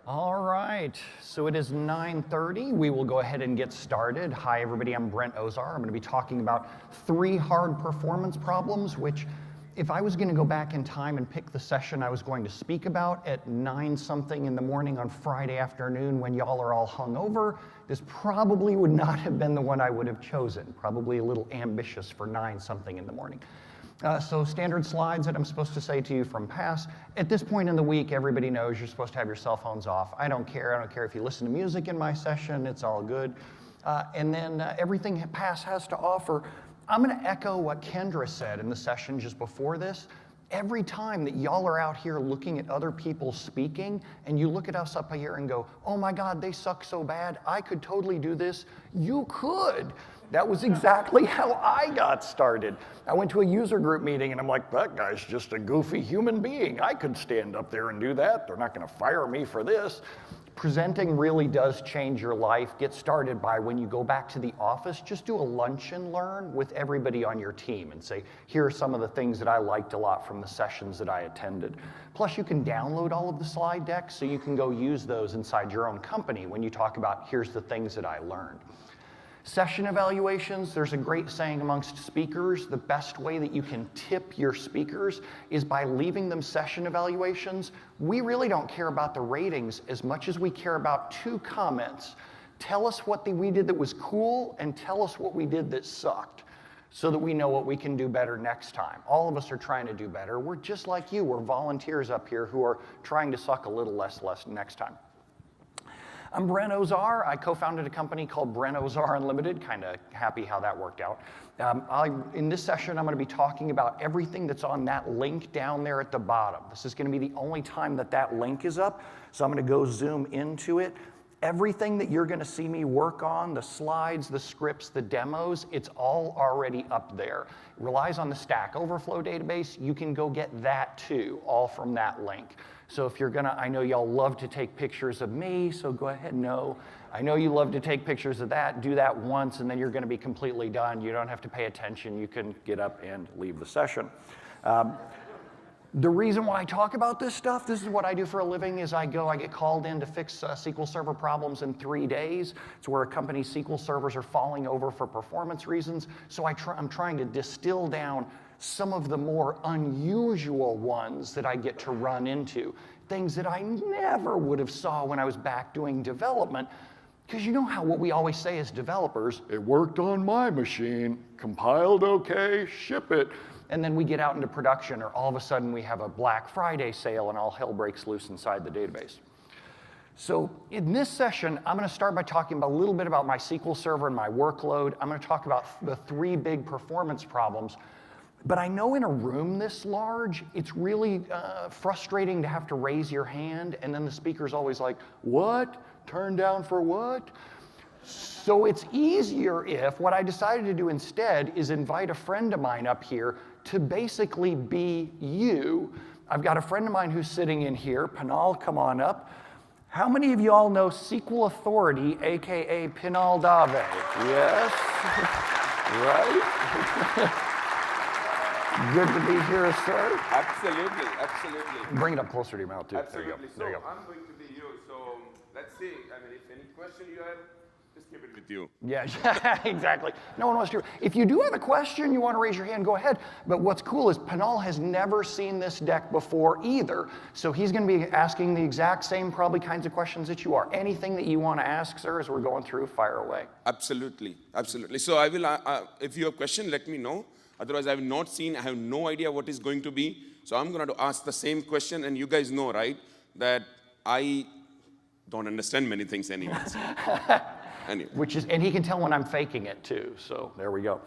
All right, so it is 9:30. We will go ahead and get started. Hi, everybody. I'm Brent Ozar. I'm going to be talking about 3 hard performance problems, which, if I was going to go back in time and pick the session I was going to speak about at 9-something in the morning on Friday afternoon when y'all are all hungover, this probably would not have been the one I would have chosen. Probably a little ambitious for 9-something in the morning. So standard slides that I'm supposed to say to you from past. At this point in the week, everybody knows you're supposed to have your cell phones off. I don't care. I don't care if you listen to music in my session. It's all good. And then everything past has to offer. I'm going to echo what Kendra said in the session just before this. Every time that y'all are out here looking at other people speaking and you look at us up here and go, oh my God, they suck so bad, I could totally do this. You could. That was exactly how I got started. I went to a user group meeting and I'm like, that guy's just a goofy human being. I could stand up there and do that. They're not going to fire me for this. Presenting really does change your life. Get started by when you go back to the office, just do a lunch and learn with everybody on your team and say, here are some of the things that I liked a lot from the sessions that I attended. Plus, you can download all of the slide decks so you can go use those inside your own company when you talk about, here's the things that I learned. Session evaluations, there's a great saying amongst speakers, the best way that you can tip your speakers is by leaving them session evaluations. We really don't care about the ratings as much as we care about 2 comments. Tell us what we did that was cool and tell us what we did that sucked so that we know what we can do better next time. All of us are trying to do better. We're just like you. We're volunteers up here who are trying to suck a little less next time. I'm Brent Ozar. I co-founded a company called Brent Ozar Unlimited. Kind of happy how that worked out. In this session, I'm going to be talking about everything that's on that link down there at the bottom. This is going to be the only time that that link is up, so I'm going to go zoom into it. Everything that you're going to see me work on, the slides, the scripts, the demos, it's all already up there. It relies on the Stack Overflow database. You can go get that too, all from that link. So if you're gonna, I know y'all love to take pictures of me, so go ahead, no. I know you love to take pictures of that, do that once, and then you're gonna be completely done. You don't have to pay attention. You can get up and leave the session. The reason why I talk about this stuff, this is what I do for a living, is I get called in to fix SQL Server problems in 3 days. It's where a company's SQL servers are falling over for performance reasons. So I'm trying to distill down some of the more unusual ones that I get to run into. Things that I never would have saw when I was back doing development. Because you know how what we always say as developers, it worked on my machine, compiled okay, ship it. And then we get out into production, or all of a sudden we have a Black Friday sale and all hell breaks loose inside the database. So in this session, I'm going to start by talking about a little bit about my SQL Server and my workload. I'm going to talk about the 3 big performance problems. But I know in a room this large, it's really frustrating to have to raise your hand, and then the speaker's always like, what? Turn down for what? So it's easier if what I decided to do instead is invite a friend of mine up here to basically be you. I've got a friend of mine who's sitting in here. Pinal, come on up. How many of you all know SQL Authority, aka Pinal Dave? Yes? Right? Good to be here, sir. Absolutely, absolutely. Bring it up closer to your mouth, too. Absolutely. There you go. I'm going to be you. So let's see. I mean, if any question you have, just keep it with you. Yeah, exactly. No one wants to. If you do have a question, you want to raise your hand, go ahead. But what's cool is Pinal has never seen this deck before either. So he's going to be asking the exact same probably kinds of questions that you are. Anything that you want to ask, sir, as we're going through, fire away. Absolutely, absolutely. So I will, if you have a question, let me know. Otherwise, I have not seen, I have no idea what is going to be. So I'm going to ask the same question, and you guys know, right, that I don't understand many things anyways. Anyway. And he can tell when I'm faking it too, so there we go.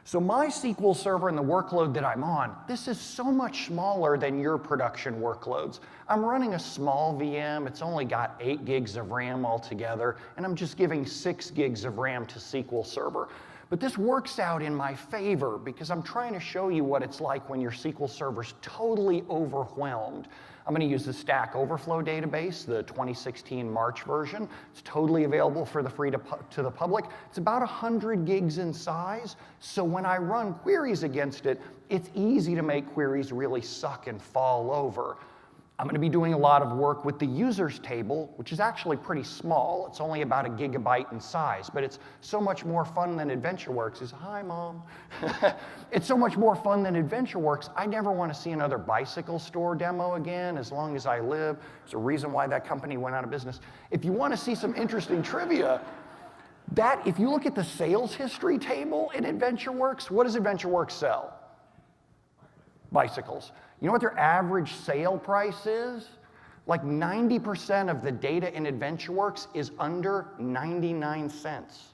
So my SQL Server and the workload that I'm on, this is so much smaller than your production workloads. I'm running a small VM, it's only got 8 gigs of RAM altogether, and I'm just giving 6 gigs of RAM to SQL Server. But this works out in my favor because I'm trying to show you what it's like when your SQL Server's totally overwhelmed. I'm going to use the Stack Overflow database, the 2016 March version. It's totally available for the free to the public. It's about 100 gigs in size, so when I run queries against it, it's easy to make queries really suck and fall over. I'm going to be doing a lot of work with the users table, which is actually pretty small. It's only about 1 gigabyte in size, but it's so much more fun than AdventureWorks. Hi, Mom. It's so much more fun than AdventureWorks. I never want to see another bicycle store demo again as long as I live. There's a reason why that company went out of business. If you want to see some interesting trivia, if you look at the sales history table in AdventureWorks, what does AdventureWorks sell? Bicycles. You know what their average sale price is? Like 90% of the data in AdventureWorks is under 99 cents.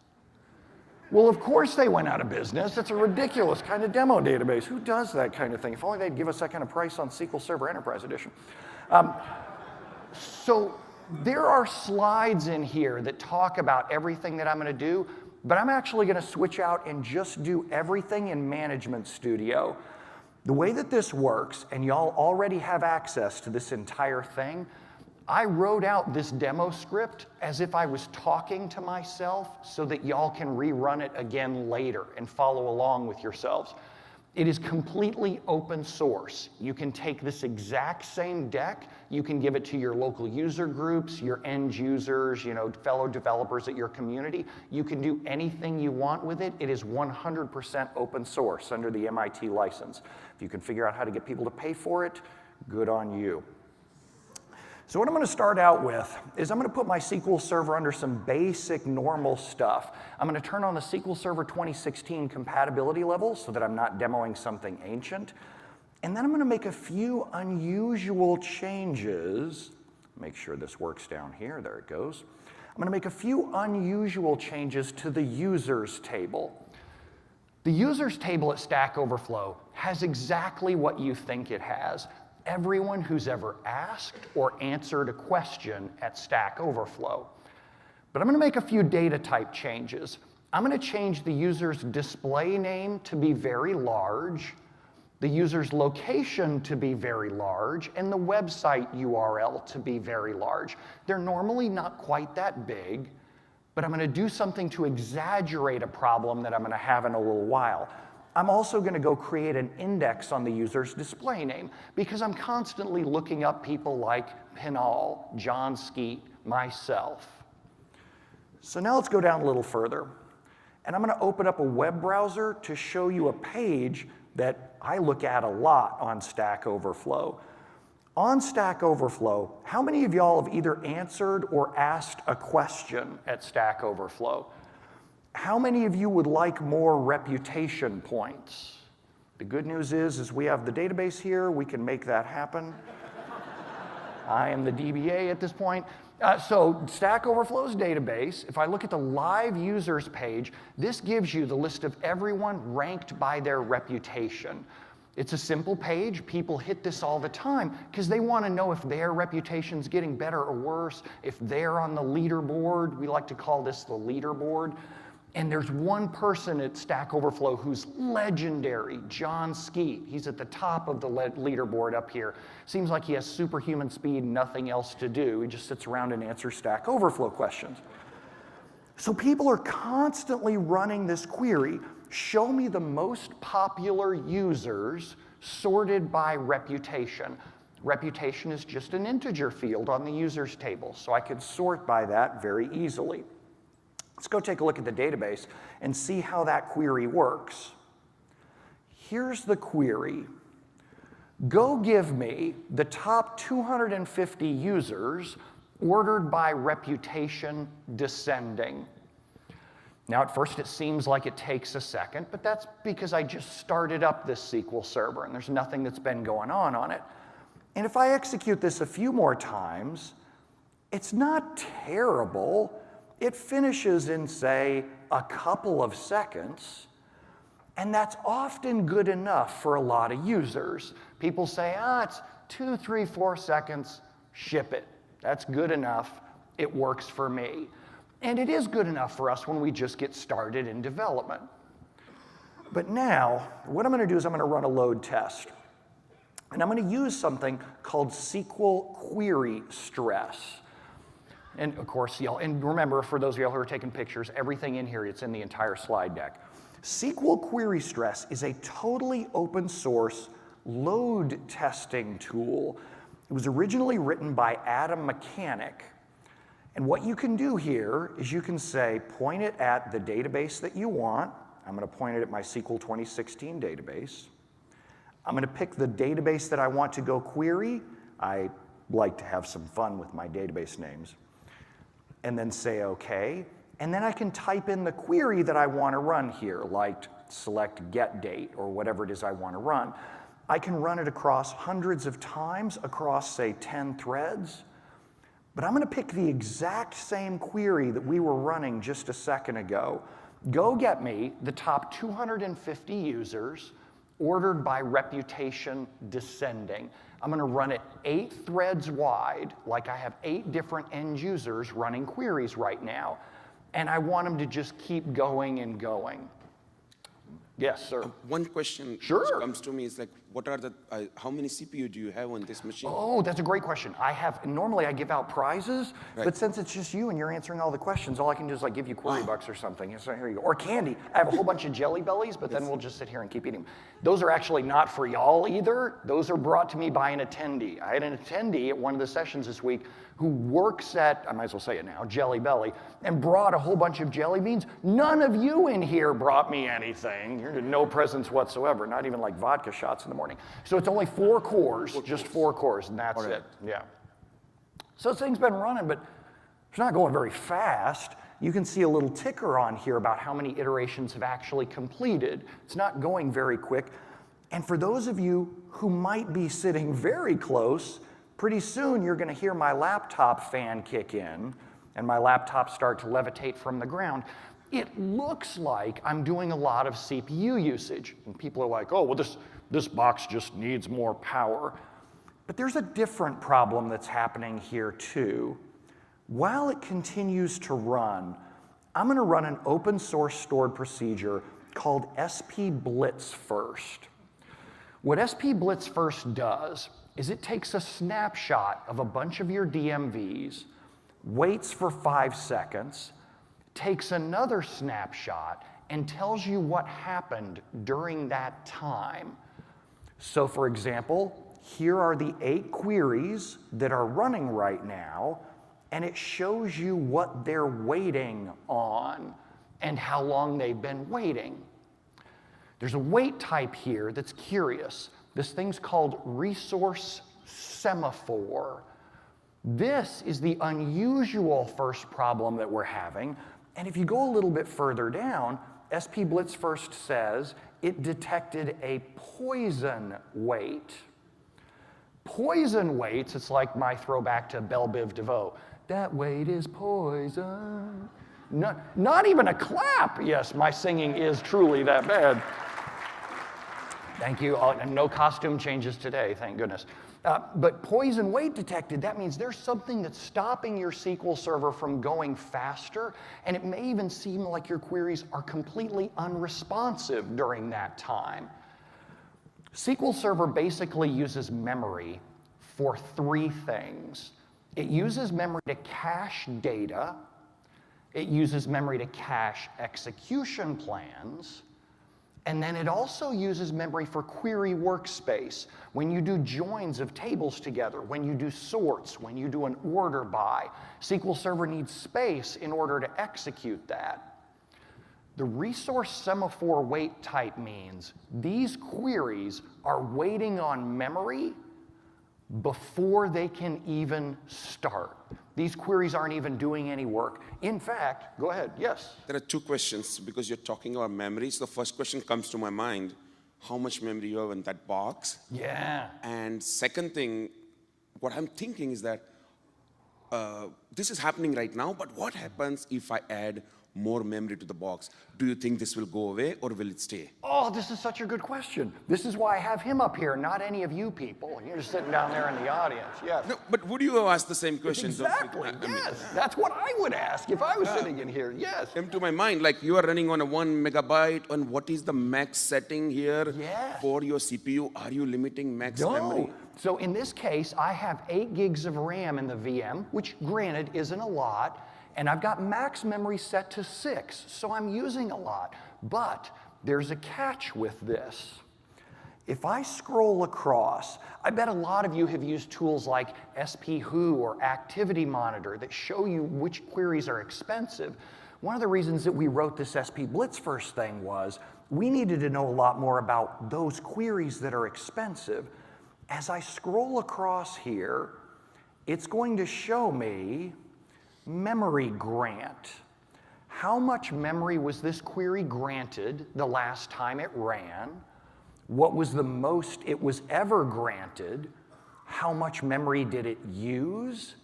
Well, of course they went out of business. It's a ridiculous kind of demo database. Who does that kind of thing? If only they'd give us that kind of price on SQL Server Enterprise Edition. So there are slides in here that talk about everything that I'm going to do, but I'm actually going to switch out and just do everything in Management Studio. The way that this works, and y'all already have access to this entire thing, I wrote out this demo script as if I was talking to myself so that y'all can rerun it again later and follow along with yourselves. It is completely open source. You can take this exact same deck, you can give it to your local user groups, your end users, fellow developers at your community. You can do anything you want with it. It is 100% open source under the MIT license. If you can figure out how to get people to pay for it, good on you. So what I'm going to start out with is I'm going to put my SQL Server under some basic normal stuff. I'm going to turn on the SQL Server 2016 compatibility levels so that I'm not demoing something ancient. And then I'm going to make a few unusual changes. Make sure this works down here. There it goes. I'm going to make a few unusual changes to the users table. The users table at Stack Overflow has exactly what you think it has. Everyone who's ever asked or answered a question at Stack Overflow. But I'm going to make a few data type changes. I'm going to change the user's display name to be very large, the user's location to be very large, and the website URL to be very large. They're normally not quite that big, but I'm going to do something to exaggerate a problem that I'm going to have in a little while. I'm also going to go create an index on the user's display name because I'm constantly looking up people like Pinal, John Skeet, myself. So now let's go down a little further. And I'm going to open up a web browser to show you a page that I look at a lot on Stack Overflow. On Stack Overflow, how many of y'all have either answered or asked a question at Stack Overflow? How many of you would like more reputation points? The good news is we have the database here. We can make that happen. I am the DBA at this point. So Stack Overflow's database, if I look at the live users page, this gives you the list of everyone ranked by their reputation. It's a simple page. People hit this all the time because they want to know if their reputation's getting better or worse, if they're on the leaderboard. We like to call this the leaderboard. And there's one person at Stack Overflow who's legendary, John Skeet. He's at the top of the leaderboard up here. Seems like he has superhuman speed, nothing else to do. He just sits around and answers Stack Overflow questions. So people are constantly running this query, show me the most popular users sorted by reputation. Reputation is just an integer field on the users table, so I can sort by that very easily. Let's go take a look at the database and see how that query works. Here's the query. Go give me the top 250 users ordered by reputation descending. Now, at first, it seems like it takes a second, but that's because I just started up this SQL Server, and there's nothing that's been going on it. And if I execute this a few more times, it's not terrible. It finishes in, say, a couple of seconds, and that's often good enough for a lot of users. People say, it's 2, 3, 4 seconds, ship it. That's good enough. It works for me. And it is good enough for us when we just get started in development. But now, what I'm going to do is I'm going to run a load test. And I'm going to use something called SQL query stress. And of course, and remember, for those of y'all who are taking pictures, everything in here, it's in the entire slide deck. SQL query stress is a totally open source load testing tool. It was originally written by Adam Mechanic. And what you can do here is you can say, point it at the database that you want. I'm going to point it at my SQL 2016 database. I'm going to pick the database that I want to go query. I like to have some fun with my database names. And then say OK. And then I can type in the query that I want to run here, like select get date or whatever it is I want to run. I can run it across hundreds of times across, say, 10 threads. But I'm going to pick the exact same query that we were running just a second ago. Go get me the top 250 users ordered by reputation descending. I'm going to run it 8 threads wide, like I have 8 different end users running queries right now. And I want them to just keep going and going. Yes, sir. One question Sure. which comes to me is like, what are the, how many CPU do you have on this machine? Oh, that's a great question. Normally I give out prizes, Right. but since it's just you and you're answering all the questions, all I can do is like give you query bucks or something. So here you go. Or candy. I have a whole bunch of Jelly Bellies, but then we'll just sit here and keep eating them. Those are actually not for y'all either. Those are brought to me by an attendee. I had an attendee at one of the sessions this week who works at, I might as well say it now, Jelly Belly, and brought a whole bunch of jelly beans. None of you in here brought me anything. You're no presents whatsoever, not even like vodka shots in the morning. So it's only 4 cores, just 4 cores, and that's it. Yeah. So this thing's been running, but it's not going very fast. You can see a little ticker on here about how many iterations have actually completed. It's not going very quick. And for those of you who might be sitting very close, pretty soon you're going to hear my laptop fan kick in and my laptop start to levitate from the ground. It looks like I'm doing a lot of CPU usage. And people are like, oh, well, this box just needs more power. But there's a different problem that's happening here too. While it continues to run, I'm going to run an open source stored procedure called SP-Blitz first. What SP-Blitz first does is it takes a snapshot of a bunch of your DMVs, waits for 5 seconds, takes another snapshot, and tells you what happened during that time. So for example, here are the 8 queries that are running right now, and it shows you what they're waiting on and how long they've been waiting. There's a wait type here that's curious. This thing's called resource semaphore. This is the unusual first problem that we're having. And if you go a little bit further down, SP-Blitz first says it detected a poison wait. Poison waits, it's like my throwback to Belle Biv DeVoe. That wait is poison. Not even a clap. Yes, my singing is truly that bad. Thank you. And no costume changes today, thank goodness. But poison wait detected, that means there's something that's stopping your SQL server from going faster, and it may even seem like your queries are completely unresponsive during that time. SQL Server basically uses memory for 3 things. It uses memory to cache data, it uses memory to cache execution plans, and then it also uses memory for query workspace. When you do joins of tables together, when you do sorts, when you do an order by, SQL Server needs space in order to execute that. The resource semaphore wait type means these queries are waiting on memory before they can even start. These queries aren't even doing any work. In fact, go ahead, yes? There are 2 questions because you're talking about memory. So the first question comes to my mind, how much memory you have in that box? Yeah. And second thing, what I'm thinking is that this is happening right now, but what happens if I add more memory to the box? Do you think this will go away or will it stay? Oh, this is such a good question. This is why I have him up here, not any of you people. You're just sitting down there in the audience. Yes. No, but would you have asked the same question? Exactly. Yes. That's what I would ask if I was sitting in here. Yes. Came to my mind, like you are running on a 1 megabyte, and what is the max setting here for your CPU? Are you limiting max memory? So in this case, I have 8 gigs of RAM in the VM, which granted isn't a lot. And I've got max memory set to 6, so I'm using a lot. But there's a catch with this. If I scroll across, I bet a lot of you have used tools like SP-Who or Activity Monitor that show you which queries are expensive. One of the reasons that we wrote this SP Blitz first thing was we needed to know a lot more about those queries that are expensive. As I scroll across here, it's going to show me memory grant. How much memory was this query granted the last time it ran? What was the most it was ever granted? How much memory did it use?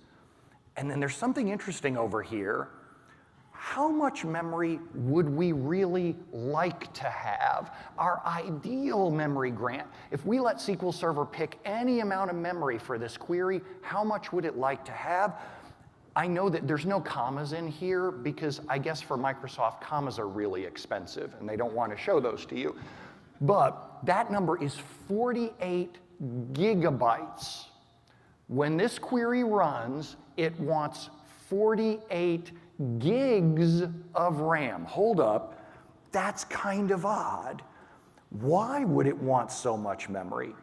And then there's something interesting over here. How much memory would we really like to have? Our ideal memory grant. If we let SQL Server pick any amount of memory for this query, how much would it like to have? I know that there's no commas in here because I guess for Microsoft, commas are really expensive and they don't want to show those to you. But that number is 48 gigabytes. When this query runs, it wants 48 gigs of RAM. Hold up, that's kind of odd. Why would it want so much memory?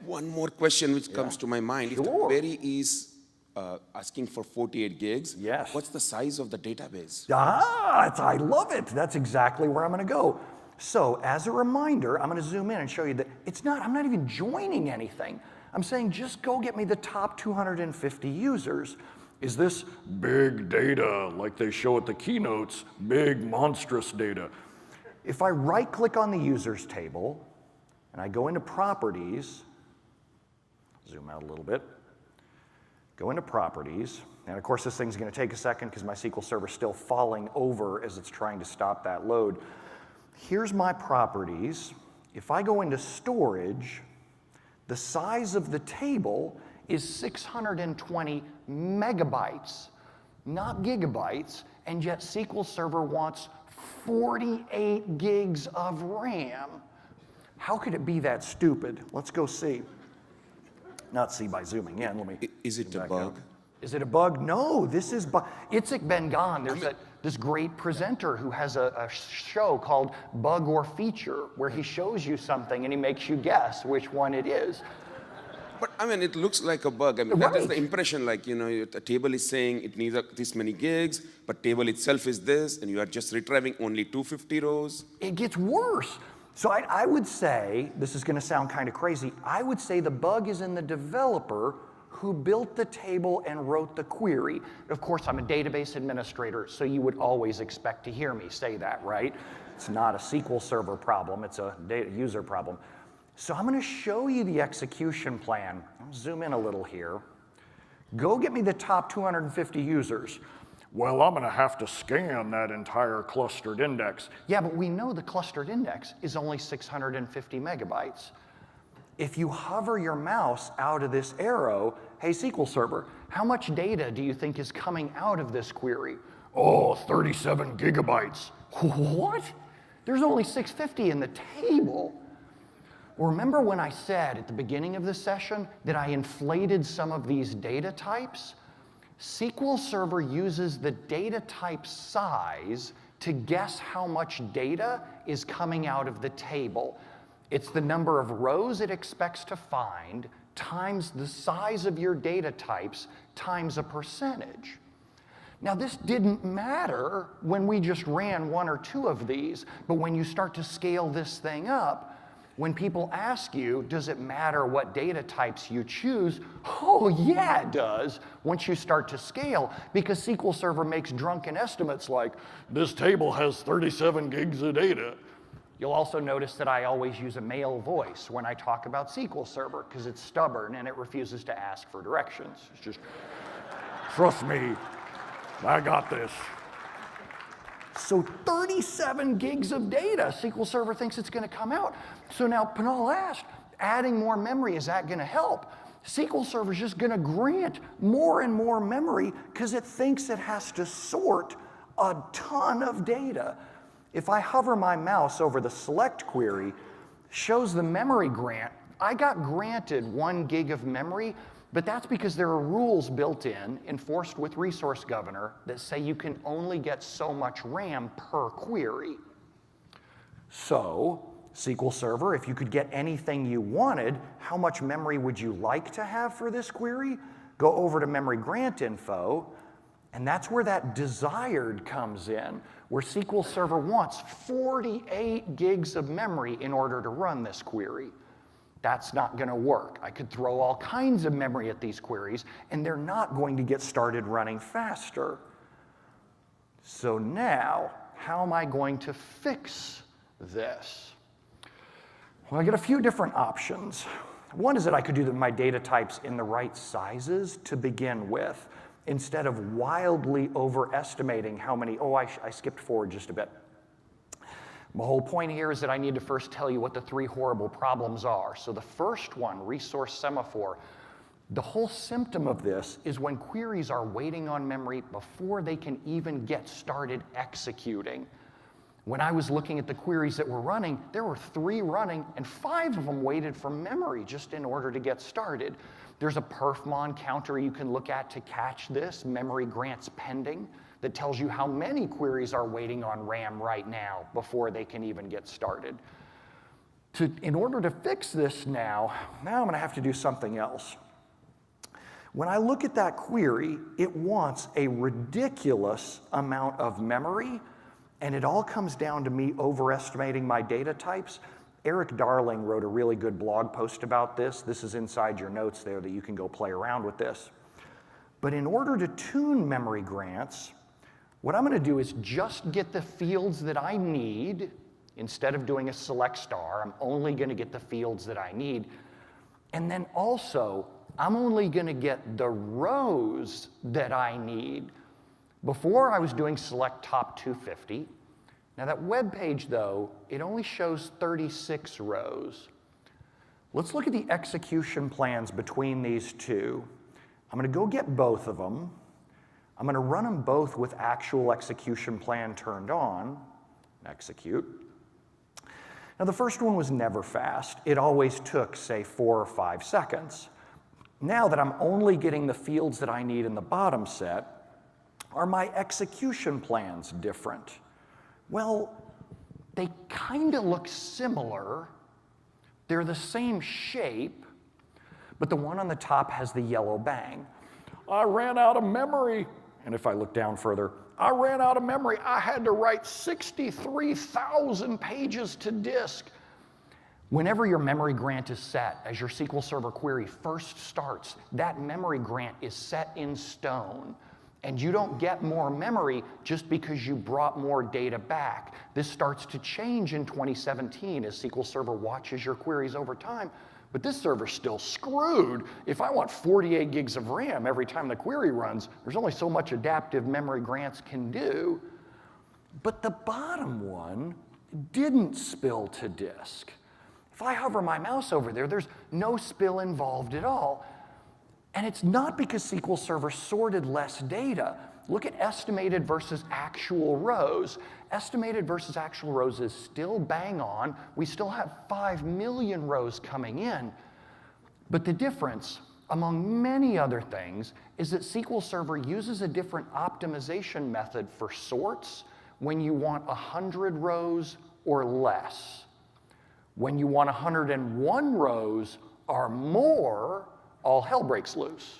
One more question which comes to my mind. If the query is asking for 48 gigs, yes. What's the size of the database? I love it. That's exactly where I'm going to go. So as a reminder, I'm going to zoom in and show you that I'm not even joining anything. I'm saying just go get me the top 250 users. Is this big data like they show at the keynotes, big monstrous data? If I right-click on the users table and I go into properties, zoom out a little bit, go into properties, and of course this thing's going to take a second because my SQL Server's still falling over as it's trying to stop that load. Here's my properties. If I go into storage, the size of the table is 620 megabytes, not gigabytes, and yet SQL Server wants 48 gigs of RAM. How could it be that stupid? Let's go see. Not see by zooming in. Let me. Is it a bug? Is it a bug? No, this is Itzhak Ben-Gan. There's this great presenter who has a show called Bug or Feature where he shows you something and he makes you guess which one it is. But I mean, it looks like a bug. I mean, that is the impression, like, you know, the table is saying it needs this many gigs, but table itself is this, and you are just retrieving only 250 rows. It gets worse. So I would say, this is going to sound kind of crazy, I would say the bug is in the developer who built the table and wrote the query. Of course, I'm a database administrator, so you would always expect to hear me say that, right? It's not a SQL Server problem, it's a data user problem. So I'm going to show you the execution plan. I'll zoom in a little here. Go get me the top 250 users. Well, I'm going to have to scan that entire clustered index. Yeah, but we know the clustered index is only 650 megabytes. If you hover your mouse out of this arrow, hey, SQL Server, how much data do you think is coming out of this query? Oh, 37 gigabytes. What? There's only 650 in the table. Remember when I said at the beginning of this session that I inflated some of these data types? SQL Server uses the data type size to guess how much data is coming out of the table. It's the number of rows it expects to find times the size of your data types times a percentage. Now, this didn't matter when we just ran one or two of these, but when you start to scale this thing up, when people ask you, does it matter what data types you choose? Oh, yeah, it does, once you start to scale, because SQL Server makes drunken estimates like, this table has 37 gigs of data. You'll also notice that I always use a male voice when I talk about SQL Server, because it's stubborn and it refuses to ask for directions. It's just, trust me, I got this. So 37 gigs of data, SQL Server thinks it's going to come out. So now Panal asked, adding more memory, is that going to help? SQL Server is just going to grant more and more memory because it thinks it has to sort a ton of data. If I hover my mouse over the select query, shows the memory grant. I got granted 1 gig of memory, but that's because there are rules built in, enforced with Resource Governor, that say you can only get so much RAM per query. So SQL Server, if you could get anything you wanted, how much memory would you like to have for this query? Go over to memory grant info, and that's where that desired comes in, where SQL Server wants 48 gigs of memory in order to run this query. That's not going to work. I could throw all kinds of memory at these queries, and they're not going to get started running faster. So now, how am I going to fix this? Well, I get a few different options. One is that I could do my data types in the right sizes to begin with, instead of wildly overestimating how many, I skipped forward just a bit. The whole point here is that I need to first tell you what the 3 horrible problems are. So the first one, resource semaphore, the whole symptom of this is when queries are waiting on memory before they can even get started executing. When I was looking at the queries that were running, there were 3 running, and 5 of them waited for memory just in order to get started. There's a perfmon counter you can look at to catch this, memory grants pending, that tells you how many queries are waiting on RAM right now before they can even get started. In order to fix this now I'm going to have to do something else. When I look at that query, it wants a ridiculous amount of memory, and it all comes down to me overestimating my data types. Eric Darling wrote a really good blog post about this. This is inside your notes there that you can go play around with this. But in order to tune memory grants, what I'm going to do is just get the fields that I need. Instead of doing a select star, I'm only going to get the fields that I need. And then also, I'm only going to get the rows that I need. Before, I was doing select top 250. Now that web page, though, it only shows 36 rows. Let's look at the execution plans between these two. I'm going to go get both of them. I'm going to run them both with actual execution plan turned on. Execute. Now the first one was never fast. It always took, say, 4 or 5 seconds. Now that I'm only getting the fields that I need in the bottom set, are my execution plans different? Well, they kind of look similar. They're the same shape, but the one on the top has the yellow bang. I ran out of memory. And if I look down further, I ran out of memory. I had to write 63,000 pages to disk. Whenever your memory grant is set, as your SQL Server query first starts, that memory grant is set in stone. And you don't get more memory just because you brought more data back. This starts to change in 2017 as SQL Server watches your queries over time. But this server's still screwed. If I want 48 gigs of RAM every time the query runs, there's only so much adaptive memory grants can do. But the bottom one didn't spill to disk. If I hover my mouse over there, there's no spill involved at all. And it's not because SQL Server sorted less data. Look at estimated versus actual rows. Estimated versus actual rows is still bang on. We still have 5 million rows coming in. But the difference, among many other things, is that SQL Server uses a different optimization method for sorts when you want 100 rows or less. When you want 101 rows or more, all hell breaks loose.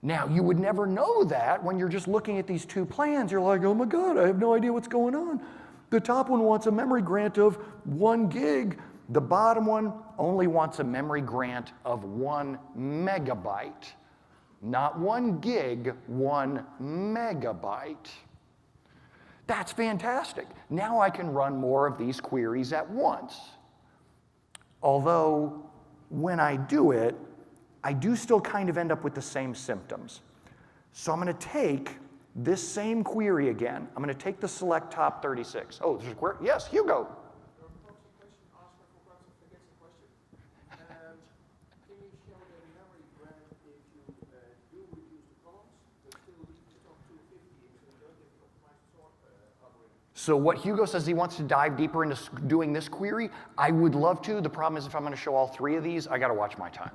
Now, you would never know that when you're just looking at these two plans. You're like, oh my God, I have no idea what's going on. The top one wants a memory grant of 1 gig. The bottom one only wants a memory grant of 1 megabyte. Not 1 gig, 1 megabyte. That's fantastic. Now I can run more of these queries at once. Although, when I do it, I do still kind of end up with the same symptoms. So I'm going to take this same query again. I'm going to take the select top 36. Oh, there's a query. Yes, Hugo. So what Hugo says, he wants to dive deeper into doing this query. I would love to. The problem is if I'm going to show all 3 of these, I got to watch my time.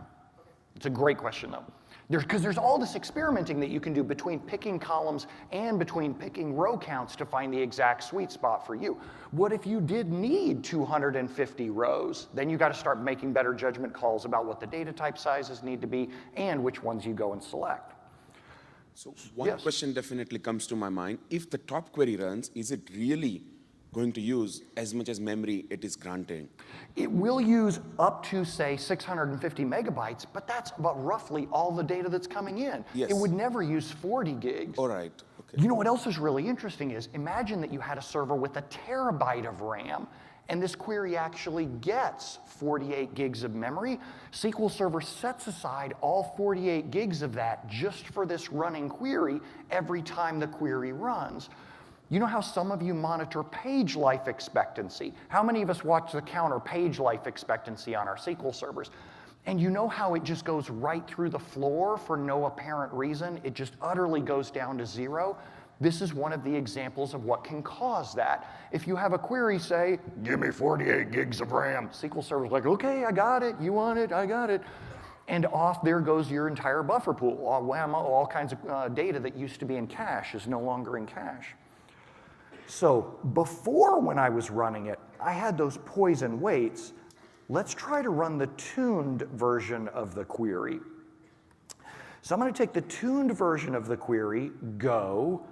It's a great question, though. Because there's all this experimenting that you can do between picking columns and between picking row counts to find the exact sweet spot for you. What if you did need 250 rows? Then you got to start making better judgment calls about what the data type sizes need to be and which ones you go and select. So one question definitely comes to my mind. If the top query runs, is it really going to use as much as memory it is granting? It will use up to, say, 650 megabytes, but that's about roughly all the data that's coming in. Yes. It would never use 40 gigs. All right. Okay. You know what else is really interesting is, imagine that you had a server with a terabyte of RAM, and this query actually gets 48 gigs of memory. SQL Server sets aside all 48 gigs of that just for this running query every time the query runs. You know how some of you monitor page life expectancy? How many of us watch the counter page life expectancy on our SQL servers? And you know how it just goes right through the floor for no apparent reason? It just utterly goes down to 0. This is one of the examples of what can cause that. If you have a query say, give me 48 gigs of RAM, SQL Server's like, okay, I got it, you want it, I got it. And off there goes your entire buffer pool. All kinds of data that used to be in cache is no longer in cache. So before, when I was running it, I had those poison weights. Let's try to run the tuned version of the query. So I'm going to take the tuned version of the query, go,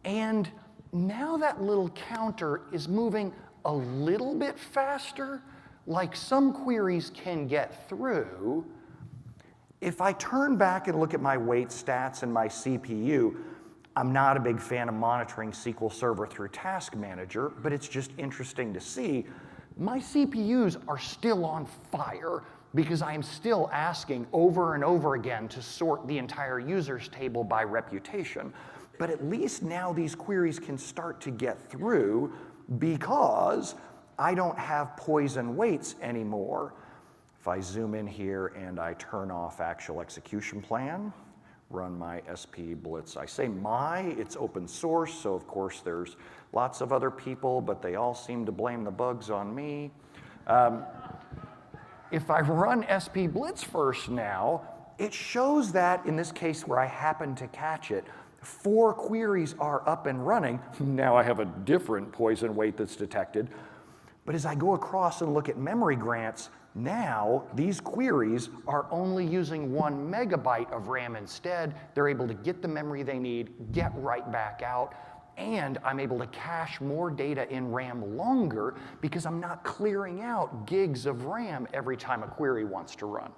and now that little counter is moving a little bit faster, like some queries can get through. If I turn back and look at my weight stats and my CPU, I'm not a big fan of monitoring SQL Server through Task Manager, but it's just interesting to see. My CPUs are still on fire because I am still asking over and over again to sort the entire users table by reputation. But at least now these queries can start to get through because I don't have poison weights anymore. If I zoom in here and I turn off actual execution plan, run my SP Blitz. I say it's open source, so of course there's lots of other people, but they all seem to blame the bugs on me. If I run SP Blitz first now, it shows that, in this case where I happen to catch it, 4 queries are up and running. Now I have a different poison weight that's detected. But as I go across and look at memory grants, now these queries are only using 1 megabyte of RAM instead. They're able to get the memory they need, get right back out, and I'm able to cache more data in RAM longer because I'm not clearing out gigs of RAM every time a query wants to run.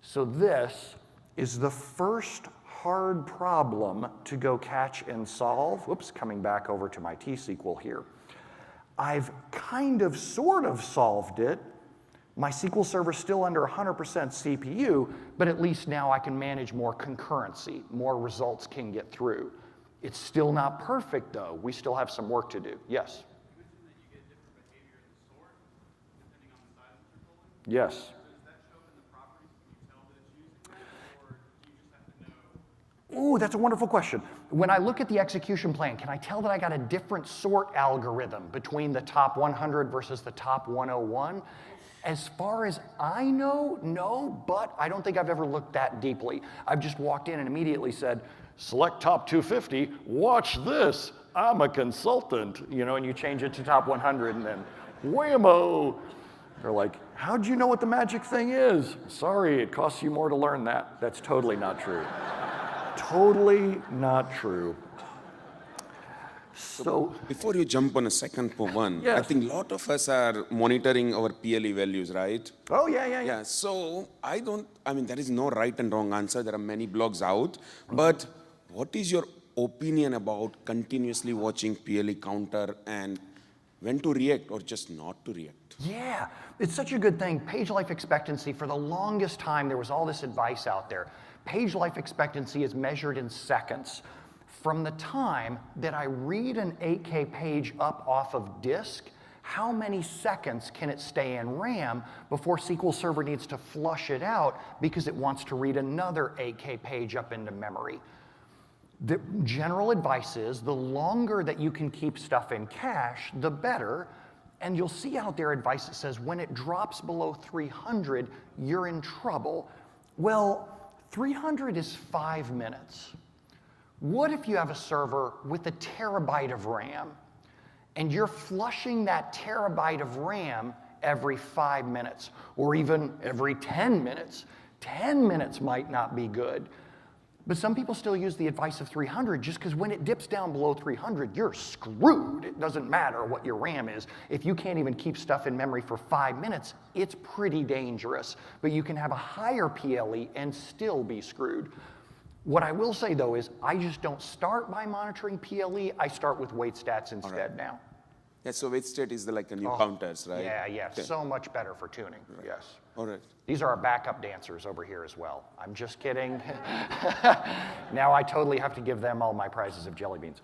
So this is the first hard problem to go catch and solve. Whoops, coming back over to my T-SQL here. I've kind of sort of solved it. My SQL server's still under 100% CPU, but at least now I can manage more concurrency. More results can get through. It's still not perfect, though. We still have some work to do. Yes? You mentioned that you get different behavior in the sort, depending on the size that you're pulling. Yes. So does that show up in the properties? Can you tell that it's using that, or do you just have to know? Ooh, that's a wonderful question. When I look at the execution plan, can I tell that I got a different sort algorithm between the top 100 versus the top 101? As far as I know, no, but I don't think I've ever looked that deeply. I've just walked in and immediately said, select top 250, watch this, I'm a consultant, and you change it to top 100 and then whammo. They're like, how'd you know what the magic thing is? Sorry, it costs you more to learn that. That's totally not true. Totally not true. So before you jump on a second one, yes. I think a lot of us are monitoring our PLE values, right? Oh, yeah. Yeah, so there is no right and wrong answer. There are many blogs out. But what is your opinion about continuously watching PLE counter and when to react or just not to react? Yeah, it's such a good thing. Page life expectancy, for the longest time, there was all this advice out there. Page life expectancy is measured in seconds. From the time that I read an 8K page up off of disk, how many seconds can it stay in RAM before SQL Server needs to flush it out because it wants to read another 8K page up into memory? The general advice is the longer that you can keep stuff in cache, the better. And you'll see out there advice that says when it drops below 300, you're in trouble. Well, 300 is 5 minutes. What if you have a server with a terabyte of RAM and you're flushing that terabyte of RAM every 5 minutes or even every 10 minutes? 10 minutes might not be good. But some people still use the advice of 300 just because when it dips down below 300, you're screwed. It doesn't matter what your RAM is. If you can't even keep stuff in memory for 5 minutes, it's pretty dangerous. But you can have a higher PLE and still be screwed. What I will say, though, is I just don't start by monitoring PLE. I start with wait stats instead now. Yeah, so wait state is like a new counters, right? Yeah, so much better for tuning, yes. All right. These are our backup dancers over here as well. I'm just kidding. Now I totally have to give them all my prizes of jelly beans.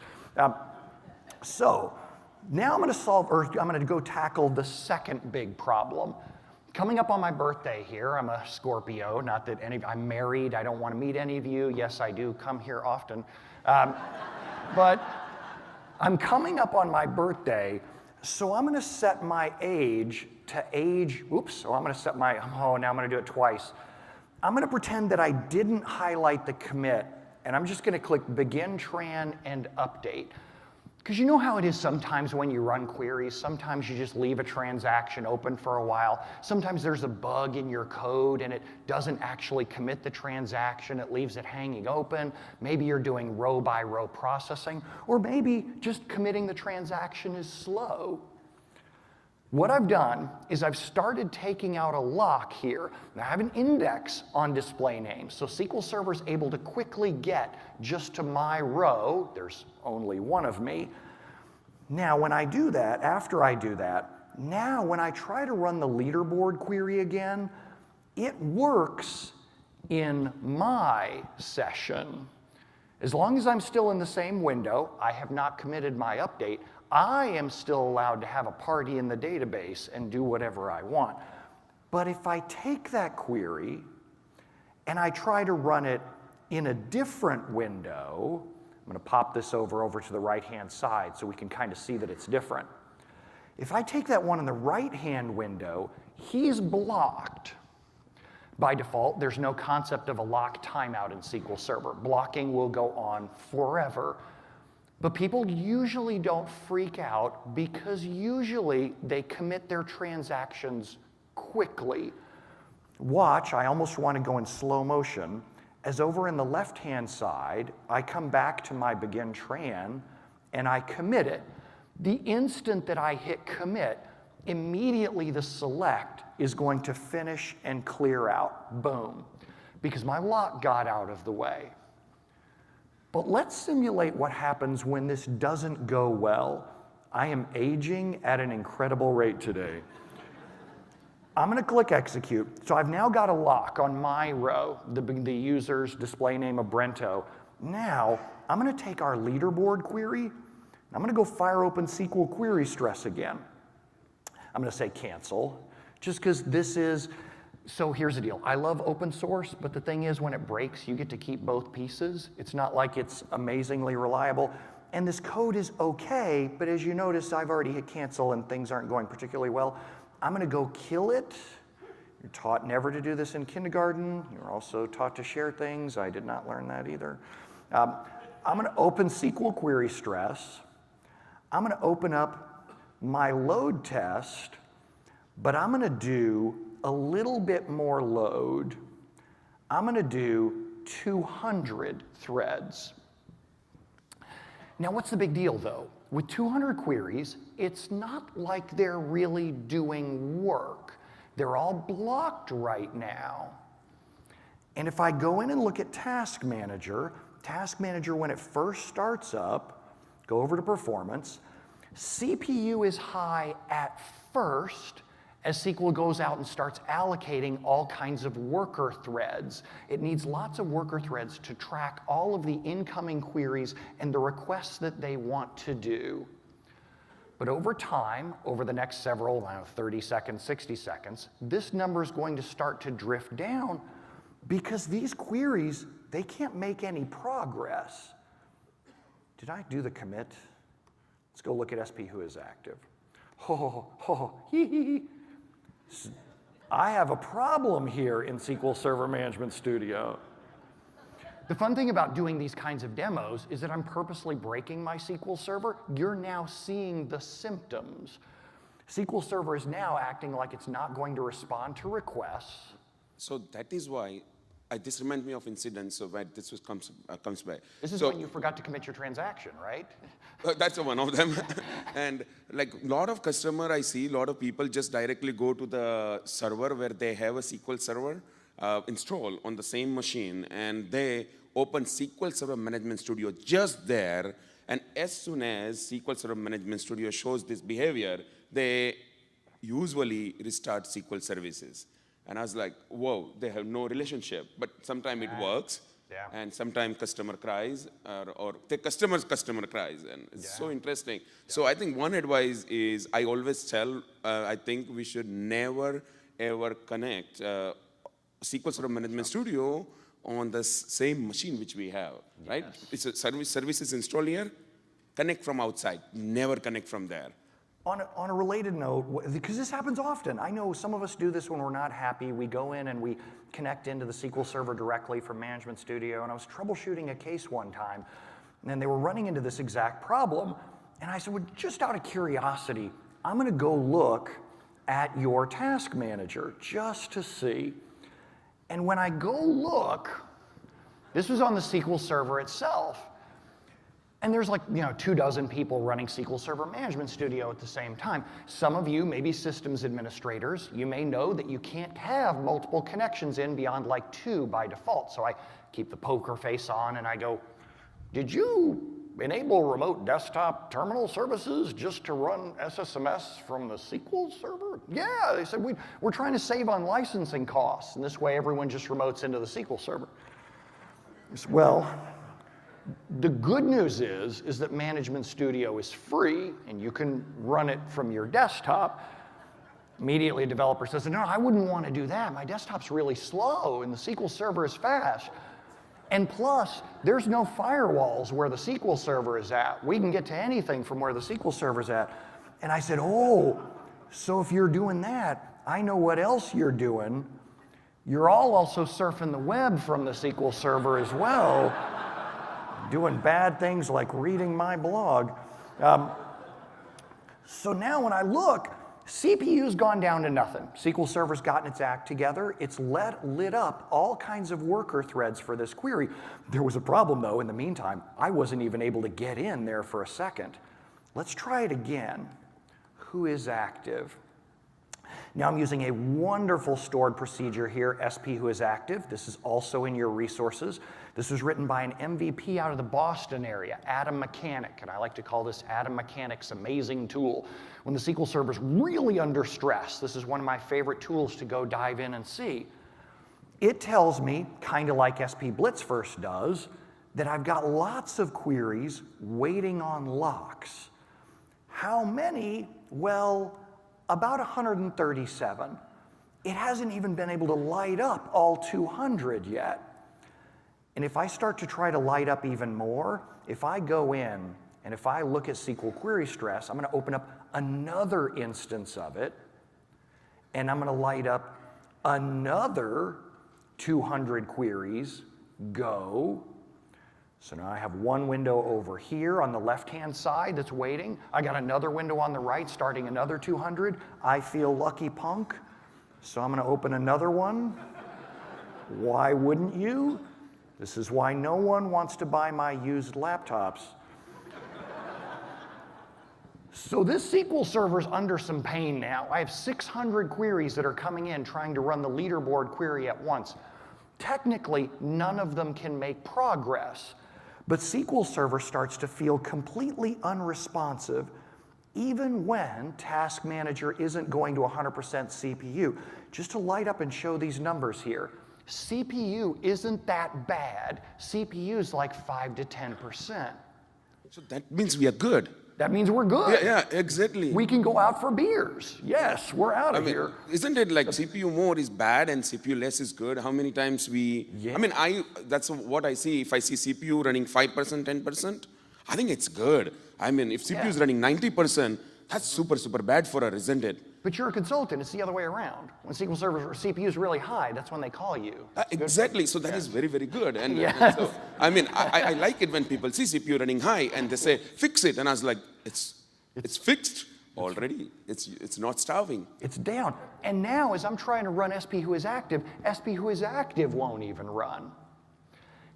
So now I'm going to go tackle the second big problem. Coming up on my birthday here, I'm a Scorpio, not that I'm married, I don't want to meet any of you. Yes, I do come here often. But I'm coming up on my birthday, so I'm going to set my age to age, now I'm going to do it twice. I'm going to pretend that I didn't highlight the commit, and I'm just going to click begin tran and update. Because you know how it is sometimes when you run queries, sometimes you just leave a transaction open for a while. Sometimes there's a bug in your code and it doesn't actually commit the transaction, it leaves it hanging open. Maybe you're doing row by row processing, or maybe just committing the transaction is slow. What I've done is I've started taking out a lock here. Now I have an index on display names, so SQL Server is able to quickly get just to my row. There's only one of me. Now when I do that, after I do that, now when I try to run the leaderboard query again, it works in my session. As long as I'm still in the same window, I have not committed my update, I am still allowed to have a party in the database and do whatever I want. But if I take that query and I try to run it in a different window, I'm going to pop this over to the right-hand side so we can kind of see that it's different. If I take that one in the right-hand window, he's blocked. By default, there's no concept of a lock timeout in SQL Server. Blocking will go on forever. But people usually don't freak out because usually they commit their transactions quickly. Watch, I almost want to go in slow motion, as over in the left-hand side, I come back to my begin tran and I commit it. The instant that I hit commit, immediately the select is going to finish and clear out, boom, because my lock got out of the way. But let's simulate what happens when this doesn't go well. I am aging at an incredible rate today. I'm going to click execute. So I've now got a lock on my row, the user's display name of Brento. Now I'm going to take our leaderboard query. I'm going to go fire open SQL query stress again. I'm going to say cancel, just because this is. So here's the deal. I love open source, but the thing is when it breaks, you get to keep both pieces. It's not like it's amazingly reliable. And this code is okay, but as you notice, I've already hit cancel and things aren't going particularly well. I'm going to go kill it. You're taught never to do this in kindergarten. You're also taught to share things. I did not learn that either. I'm going to open SQL query stress. I'm going to open up my load test, but I'm going to do a little bit more load. I'm going to do 200 threads. Now, what's the big deal, though? With 200 queries, it's not like they're really doing work. They're all blocked right now. And if I go in and look at Task Manager, when it first starts up, go over to Performance, CPU is high at first, as SQL goes out and starts allocating all kinds of worker threads. It needs lots of worker threads to track all of the incoming queries and the requests that they want to do. But over time, over the next several, 30 seconds, 60 seconds, this number is going to start to drift down because these queries, they can't make any progress. Did I do the commit? Let's go look at SP who is active. Hee hee. I have a problem here in SQL Server Management Studio. The fun thing about doing these kinds of demos is that I'm purposely breaking my SQL Server. You're now seeing the symptoms. SQL Server is now acting like it's not going to respond to requests. So that is why this reminds me of incidents of where this comes by. This is so, when you forgot to commit your transaction, right? That's one of them. And like a lot of customer I see, a lot of people just directly go to the server where they have a SQL Server installed on the same machine, and they open SQL Server Management Studio just there. And as soon as SQL Server Management Studio shows this behavior, they usually restart SQL services. And I was like, whoa, they have no relationship. But sometimes it works, and sometimes customer cries, or the customer cries, and it's so interesting. So I think one advice is, I always tell, I think we should never, ever connect SQL Server Management Studio on the same machine which we have, right? It's a services installed here, connect from outside, never connect from there. On a related note, because this happens often, I know some of us do this when we're not happy. We go in and we connect into the SQL Server directly from Management Studio, and I was troubleshooting a case one time, and they were running into this exact problem, and I said, well, just out of curiosity, I'm gonna go look at your task manager just to see. And when I go look, this was on the SQL Server itself. And there's like, 24 people running SQL Server Management Studio at the same time. Some of you may be systems administrators. You may know that you can't have multiple connections in beyond like 2 by default. So I keep the poker face on and I go, did you enable remote desktop terminal services just to run SSMS from the SQL Server? Yeah, they said, we're trying to save on licensing costs. And this way everyone just remotes into the SQL Server. Well, the good news is that Management Studio is free and you can run it from your desktop. Immediately a developer says, no, I wouldn't want to do that. My desktop's really slow and the SQL Server is fast. And plus, there's no firewalls where the SQL Server is at. We can get to anything from where the SQL Server is at. And I said, oh, so if you're doing that, I know what else you're doing. You're all also surfing the web from the SQL Server as well. Doing bad things like reading my blog. So now when I look, CPU's gone down to nothing. SQL Server's gotten its act together. It's lit up all kinds of worker threads for this query. There was a problem though in the meantime. I wasn't even able to get in there for a second. Let's try it again. Who is active? Now I'm using a wonderful stored procedure here, SP who is active. This is also in your resources. This was written by an MVP out of the Boston area, Adam Mechanic, and I like to call this Adam Mechanic's amazing tool. When the SQL Server's really under stress, this is one of my favorite tools to go dive in and see. It tells me, kind of like SP Blitz first does, that I've got lots of queries waiting on locks. How many? Well, about 137. It hasn't even been able to light up all 200 yet. And if I start to try to light up even more, if I go in and if I look at SQL query stress, I'm going to open up another instance of it, and I'm going to light up another 200 queries, go. So now I have one window over here on the left-hand side that's waiting. I got another window on the right starting another 200. I feel lucky punk, so I'm going to open another one. Why wouldn't you? This is why no one wants to buy my used laptops. So this SQL Server's under some pain now. I have 600 queries that are coming in trying to run the leaderboard query at once. Technically, none of them can make progress. But SQL Server starts to feel completely unresponsive even when Task Manager isn't going to 100% CPU. Just to light up and show these numbers here. CPU isn't that bad. CPU's like 5 to 10%. So that means we are good. That means we're good. Yeah, exactly. We can go out for beers. Yes, we're out of here. Isn't it like CPU more is bad and CPU less is good? How many times we... Yeah. I mean, that's what I see. If I see CPU running 5%, 10%, I think it's good. I mean, if CPU is running 90%, that's super, super bad for her, isn't it? But you're a consultant, it's the other way around. When SQL Server or CPU is really high, that's when they call you. Exactly, so that is very, very good. And, Yes. and so, I mean, I like it when people see CPU running high and they say, fix it. And I was like, it's fixed already. It's not starving. It's down. And now, as I'm trying to run SP who is active won't even run.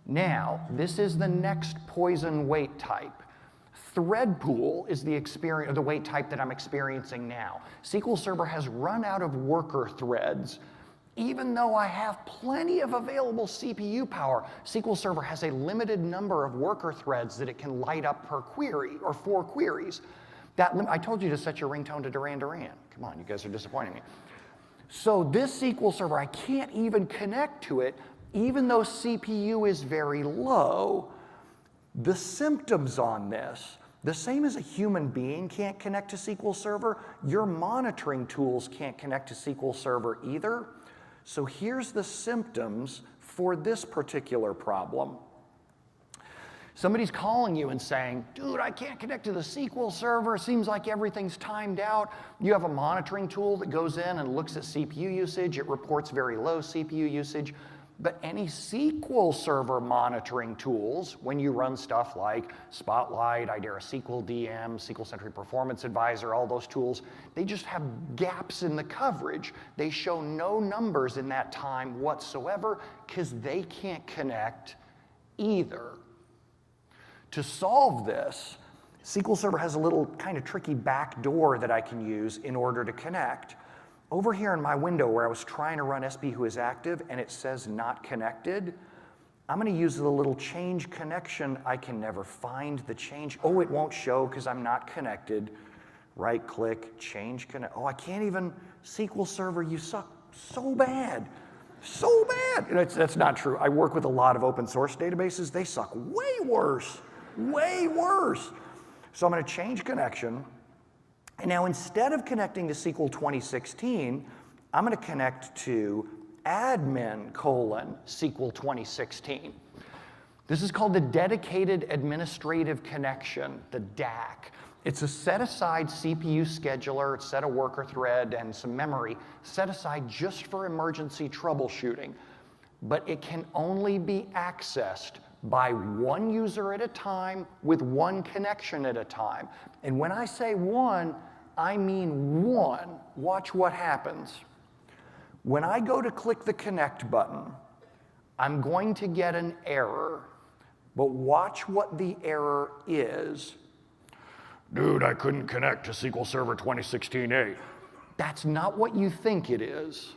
Now, this is the next poison weight type. Thread pool is the weight type that I'm experiencing now. SQL Server has run out of worker threads. Even though I have plenty of available CPU power, SQL Server has a limited number of worker threads that it can light up per query, or 4 queries. I told you to set your ringtone to Duran Duran. Come on, you guys are disappointing me. So this SQL Server, I can't even connect to it, even though CPU is very low. The symptoms on this, the same as a human being can't connect to SQL Server, your monitoring tools can't connect to SQL Server either. So here's the symptoms for this particular problem. Somebody's calling you and saying, dude, I can't connect to the SQL Server. Seems like everything's timed out. You have a monitoring tool that goes in and looks at CPU usage. It reports very low CPU usage. But any SQL Server monitoring tools, when you run stuff like Spotlight, Idera SQL DM, SQL Sentry Performance Advisor, all those tools, they just have gaps in the coverage. They show no numbers in that time whatsoever because they can't connect either. To solve this, SQL Server has a little kind of tricky back door that I can use in order to connect. Over here in my window where I was trying to run SP who is active and it says not connected, I'm going to use the little change connection. I can never find the change. Oh, it won't show because I'm not connected. Right click, change connect. Oh, I can't even, SQL Server, you suck so bad. So bad. That's not true. I work with a lot of open source databases. They suck way worse, way worse. So I'm going to change connection. And now instead of connecting to SQL 2016, I'm going to connect to admin:SQL 2016. This is called the Dedicated Administrative Connection, the DAC. It's a set-aside CPU scheduler, set a worker thread, and some memory set aside just for emergency troubleshooting. But it can only be accessed by one user at a time with one connection at a time. And when I say one, I mean one. Watch what happens. When I go to click the connect button, I'm going to get an error. But watch what the error is. Dude, I couldn't connect to SQL Server 2016A. That's not what you think it is.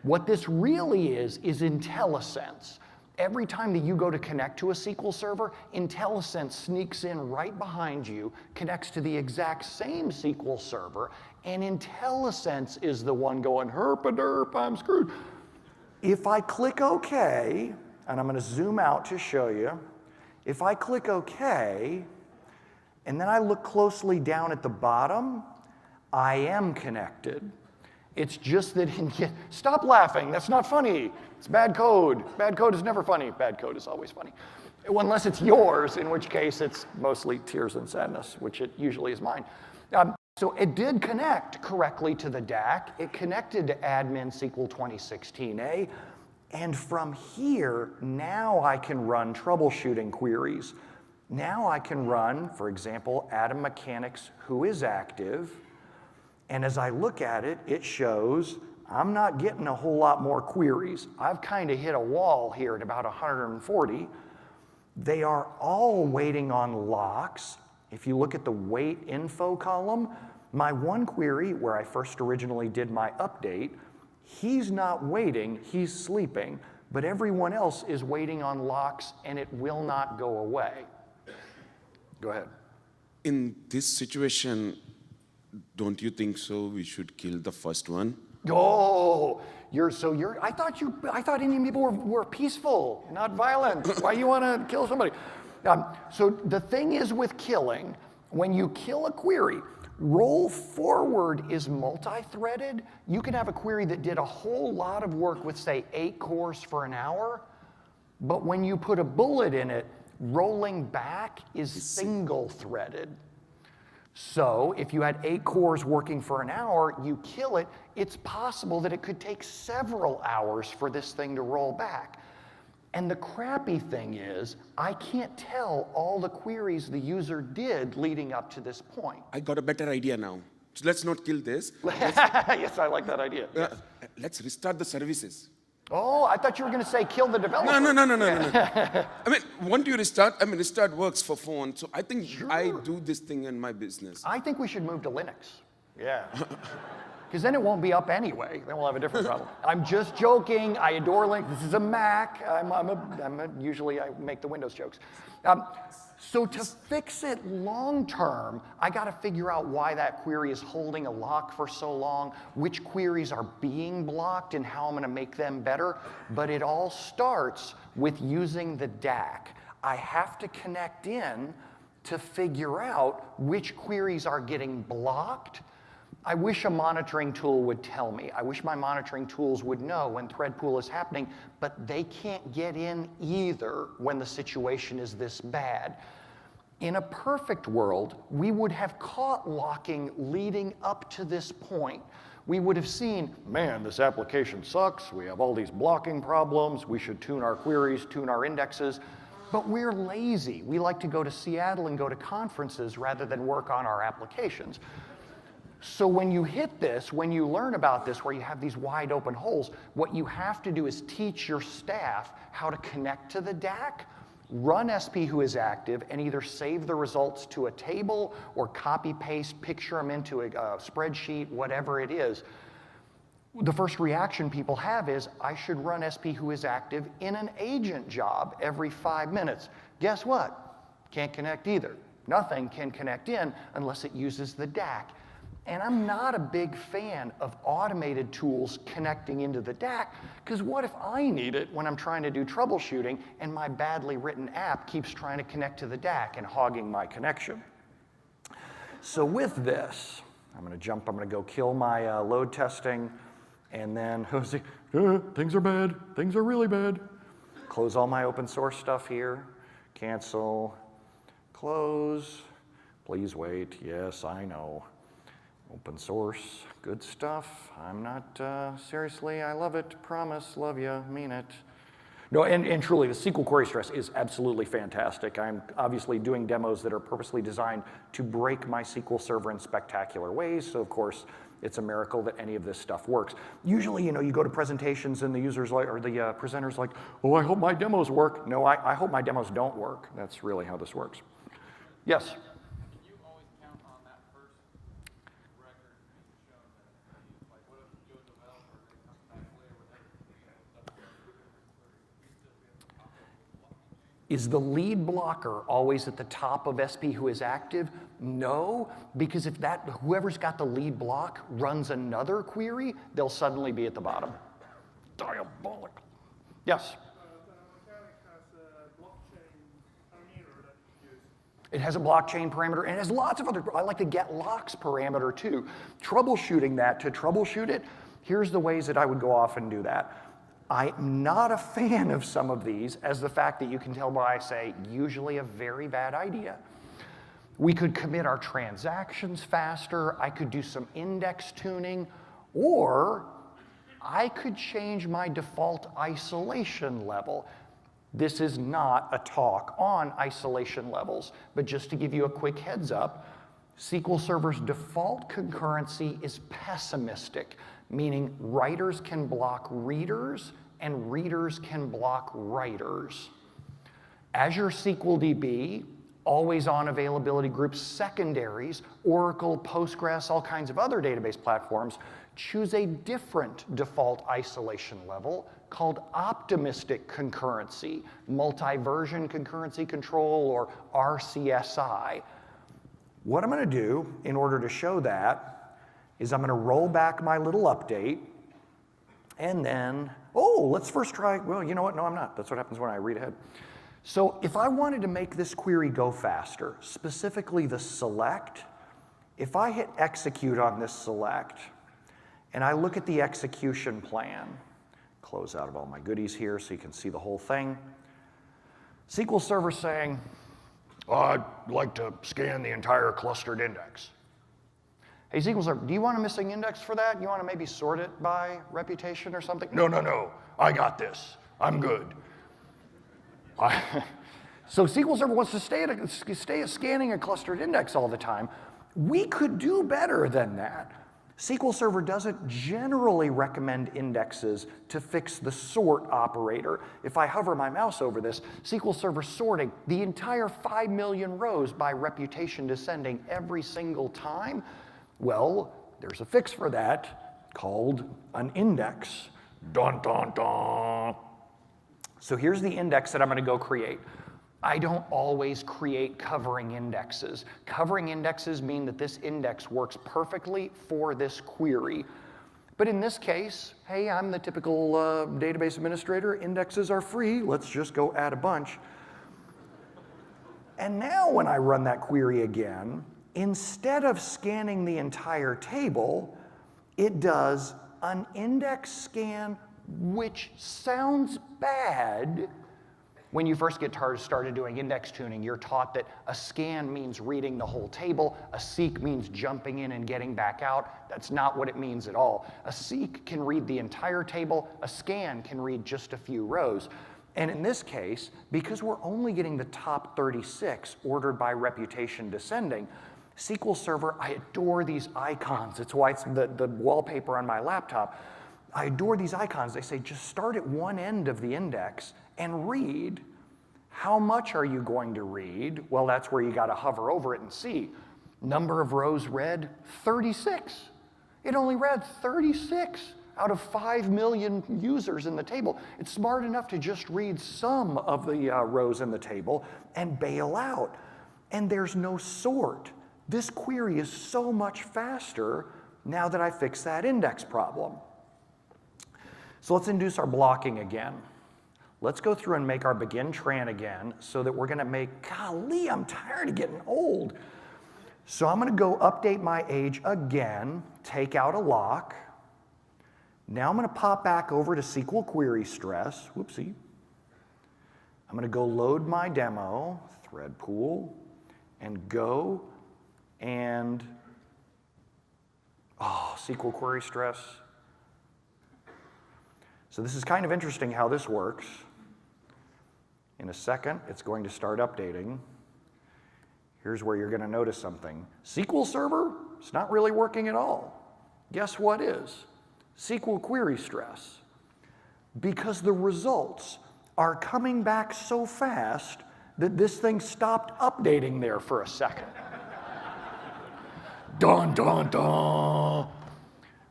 What this really is IntelliSense. Every time that you go to connect to a SQL Server, IntelliSense sneaks in right behind you, connects to the exact same SQL Server, and IntelliSense is the one going, herp-a-derp, I'm screwed. If I click OK, and I'm going to zoom out to show you, if I click OK, and then I look closely down at the bottom, I am connected. It's just that, stop laughing, that's not funny. It's bad code. Bad code is never funny. Bad code is always funny. Unless it's yours, in which case it's mostly tears and sadness, which it usually is mine. So it did connect correctly to the DAC. It connected to admin:SQL 2016A. And from here, now I can run troubleshooting queries. Now I can run, for example, Atom Mechanics who is active. And as I look at it, it shows I'm not getting a whole lot more queries. I've kind of hit a wall here at about 140. They are all waiting on locks. If you look at the wait info column, my one query where I first originally did my update, he's not waiting, he's sleeping, but everyone else is waiting on locks and it will not go away. Go ahead. In this situation, don't you think so we should kill the first one? Oh, I thought Indian people were peaceful, not violent. Why you want to kill somebody? So the thing is with killing, when you kill a query, roll forward is multi-threaded. You can have a query that did a whole lot of work with, say, 8 cores for an hour, but when you put a bullet in it, rolling back is single-threaded. So if you had 8 cores working for an hour, you kill it, it's possible that it could take several hours for this thing to roll back. And the crappy thing is, I can't tell all the queries the user did leading up to this point. I got a better idea now. So let's not kill this. Yes, I like that idea. Yes. Let's restart the services. Oh, I thought you were going to say kill the developer. No. I mean, once you restart, restart works for phone. So I think I do this thing in my business. I think we should move to Linux. Yeah. Because then it won't be up anyway. Then we'll have a different problem. I'm just joking. I adore Linux. This is a Mac. Usually I make the Windows jokes. So to fix it long term, I got to figure out why that query is holding a lock for so long, which queries are being blocked, and how I'm going to make them better. But it all starts with using the DAC. I have to connect in to figure out which queries are getting blocked. I wish a monitoring tool would tell me. I wish my monitoring tools would know when thread pool is happening, but they can't get in either when the situation is this bad. In a perfect world, we would have caught locking leading up to this point. We would have seen, man, this application sucks. We have all these blocking problems. We should tune our queries, tune our indexes. But we're lazy. We like to go to Seattle and go to conferences rather than work on our applications. So when you hit this, when you learn about this, where you have these wide open holes, what you have to do is teach your staff how to connect to the DAC, run SP who is active, and either save the results to a table or copy paste, picture them into a spreadsheet, whatever it is. The first reaction people have is, I should run SP who is active in an agent job every 5 minutes. Guess what? Can't connect either. Nothing can connect in unless it uses the DAC. And I'm not a big fan of automated tools connecting into the DAC, because what if I need it when I'm trying to do troubleshooting and my badly written app keeps trying to connect to the DAC and hogging my connection? So with this, I'm going to go kill my load testing, and then things are bad, things are really bad. Close all my open source stuff here, cancel, close, please wait, yes, I know. Open source, good stuff. I'm not, seriously, I love it, promise, love you, mean it. No, and truly, the SQL query stress is absolutely fantastic. I'm obviously doing demos that are purposely designed to break my SQL server in spectacular ways, so of course, it's a miracle that any of this stuff works. Usually, you go to presentations and the users or the presenters like, oh, I hope my demos work. No, I hope my demos don't work. That's really how this works. Yes? Is the lead blocker always at the top of SP who is active? No, because if whoever's got the lead block runs another query, they'll suddenly be at the bottom. Diabolical. Yes? The mechanic has a blockchain parameter that you use. It has a blockchain parameter, and it has lots of other, I like the get locks parameter too. Troubleshooting that, to troubleshoot it, here's the ways that I would go off and do that. I'm not a fan of some of these, as the fact that you can tell by I say, usually a very bad idea. We could commit our transactions faster, I could do some index tuning, or I could change my default isolation level. This is not a talk on isolation levels, but just to give you a quick heads up, SQL Server's default concurrency is pessimistic, meaning writers can block readers and readers can block writers. Azure SQL DB, always on availability groups, secondaries, Oracle, Postgres, all kinds of other database platforms, choose a different default isolation level called optimistic concurrency, multi-version concurrency control, or RCSI. What I'm going to do in order to show that is I'm going to roll back my little update, and then, let's first try, well, you know what? No, I'm not. That's what happens when I read ahead. So if I wanted to make this query go faster, specifically the select, if I hit execute on this select, and I look at the execution plan, close out of all my goodies here so you can see the whole thing, SQL Server saying, I'd like to scan the entire clustered index. Hey, SQL Server, do you want a missing index for that? You want to maybe sort it by reputation or something? No, no, no. I got this. I'm good. So SQL Server wants to stay scanning a clustered index all the time. We could do better than that. SQL Server doesn't generally recommend indexes to fix the sort operator. If I hover my mouse over this, SQL Server sorting the entire 5 million rows by reputation descending every single time. Well, there's a fix for that called an index. Dun, dun, dun. So here's the index that I'm going to go create. I don't always create covering indexes. Covering indexes mean that this index works perfectly for this query. But in this case, hey, I'm the typical database administrator. Indexes are free. Let's just go add a bunch. And now when I run that query again, instead of scanning the entire table, it does an index scan, which sounds bad. When you first get started doing index tuning, you're taught that a scan means reading the whole table. A seek means jumping in and getting back out. That's not what it means at all. A seek can read the entire table. A scan can read just a few rows. And in this case, because we're only getting the top 36 ordered by reputation descending, SQL Server, I adore these icons. It's why it's the wallpaper on my laptop. I adore these icons. They say just start at one end of the index and read. How much are you going to read? Well, that's where you got to hover over it and see. Number of rows read, 36. It only read 36 out of 5 million users in the table. It's smart enough to just read some of the rows in the table and bail out. And there's no sort. This query is so much faster now that I fixed that index problem. So let's induce our blocking again. Let's go through and make our begin tran again so that we're going to make, golly, I'm tired of getting old. So I'm going to go update my age again, take out a lock. Now I'm going to pop back over to SQL query stress. Whoopsie. I'm going to go load my demo, thread pool, and go and, SQL query stress. So this is kind of interesting how this works. In a second, it's going to start updating. Here's where you're going to notice something. SQL Server, it's not really working at all. Guess what is? SQL query stress. Because the results are coming back so fast that this thing stopped updating there for a second. Dun, dun, dun.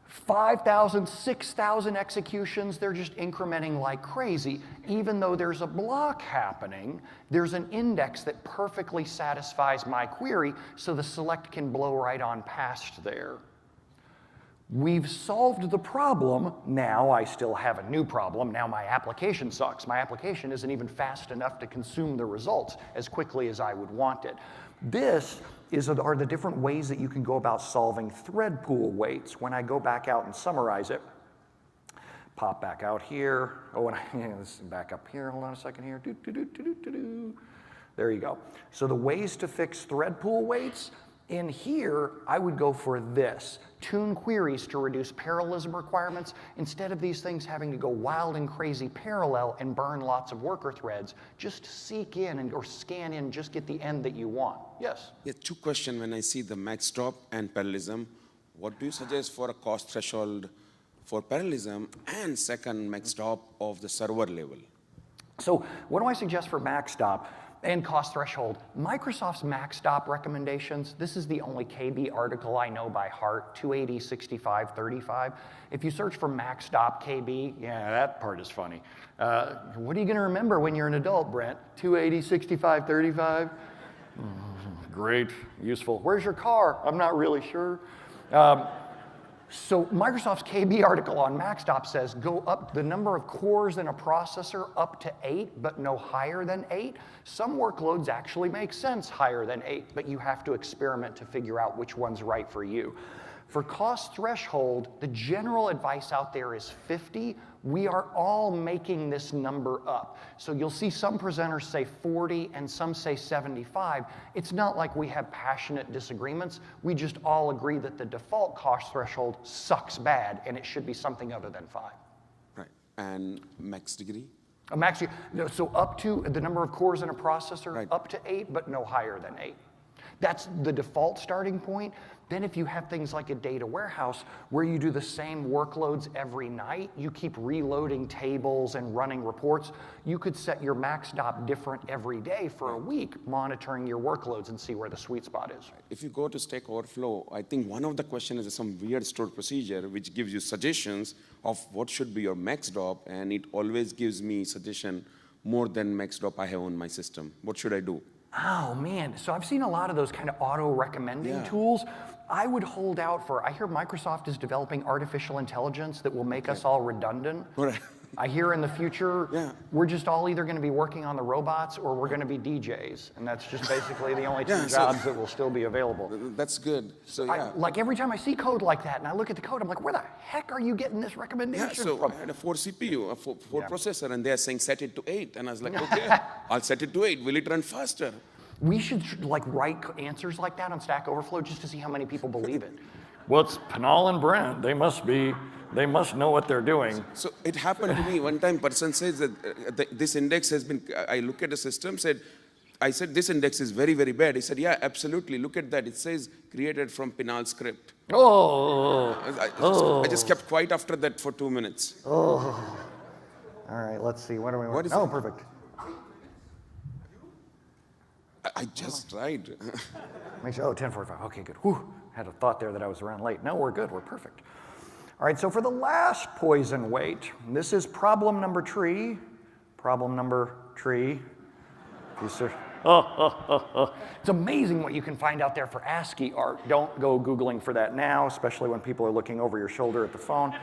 5,000, 6,000 executions, they're just incrementing like crazy. Even though there's a block happening, there's an index that perfectly satisfies my query, so the select can blow right on past there. We've solved the problem. Now I still have a new problem. Now my application sucks. My application isn't even fast enough to consume the results as quickly as I would want it. This are the different ways that you can go about solving thread pool weights. When I go back out and summarize it, pop back out here. Oh, and let's back up here. Hold on a second here. There you go. So the ways to fix thread pool weights, in here, I would go for this. Tune queries to reduce parallelism requirements. Instead of these things having to go wild and crazy parallel and burn lots of worker threads, just seek in or scan in, just get the end that you want. Yes? Yeah, two questions when I see the max stop and parallelism. What do you suggest for a cost threshold for parallelism and second max stop of the server level? So what do I suggest for max stop and cost threshold? Microsoft's max stop recommendations, this is the only KB article I know by heart, 280, 65, 35. If you search for max stop KB, yeah, that part is funny. What are you going to remember when you're an adult, Brent? 280, 65, 35? Great, useful. Where's your car? I'm not really sure. So Microsoft's KB article on MaxStop says go up the number of cores in a processor up to 8, but no higher than 8. Some workloads actually make sense higher than 8, but you have to experiment to figure out which one's right for you. For cost threshold, the general advice out there is 50. We are all making this number up. So you'll see some presenters say 40 and some say 75. It's not like we have passionate disagreements. We just all agree that the default cost threshold sucks bad and it should be something other than 5. Right. And max degree? A max, so up to the number of cores in a processor, Right. up to 8, but no higher than 8. That's the default starting point. Then if you have things like a data warehouse where you do the same workloads every night, you keep reloading tables and running reports, you could set your max DOP different every day for a week, monitoring your workloads and see where the sweet spot is. If you go to Stack Overflow, I think one of the questions is some weird stored procedure which gives you suggestions of what should be your max DOP, and it always gives me suggestion more than max DOP I have on my system. What should I do? Oh man, so I've seen a lot of those kind of auto-recommending Yeah. tools. I would hold out for, I hear Microsoft is developing artificial intelligence that will make us all redundant. Right. I hear in the future, Yeah. we're just all either going to be working on the robots or we're going to be DJs. And that's just basically the only two Yeah, so- jobs that will still be available. That's good. So yeah. Like every time I see code like that and I look at the code, I'm like, where the heck are you getting this recommendation Yeah, so from? I had a 4 CPU, a 4 Yeah. processor, and they're saying set it to 8. And I was like, okay, I'll set it to 8. Will it run faster? We should like write answers like that on Stack Overflow just to see how many people believe it. Well, it's Pinal and Brent. They must know what they're doing. So it happened to me one time. Person says that this index has been. I look at the system. I said this index is very, very bad. He said, yeah, absolutely. Look at that. It says created from Pinal script. Oh. I just kept quiet after that for 2 minutes. All right, let's see. What do we want? What is Oh, it? perfect. I just tried. Make sure, 10:45. Okay, good. Whew. Had a thought there that I was around late. No, we're good. We're perfect. All right, so for the last poison weight, this is problem number 3. Problem number 3. It's amazing what you can find out there for ASCII art. Don't go Googling for that now, especially when people are looking over your shoulder at the phone.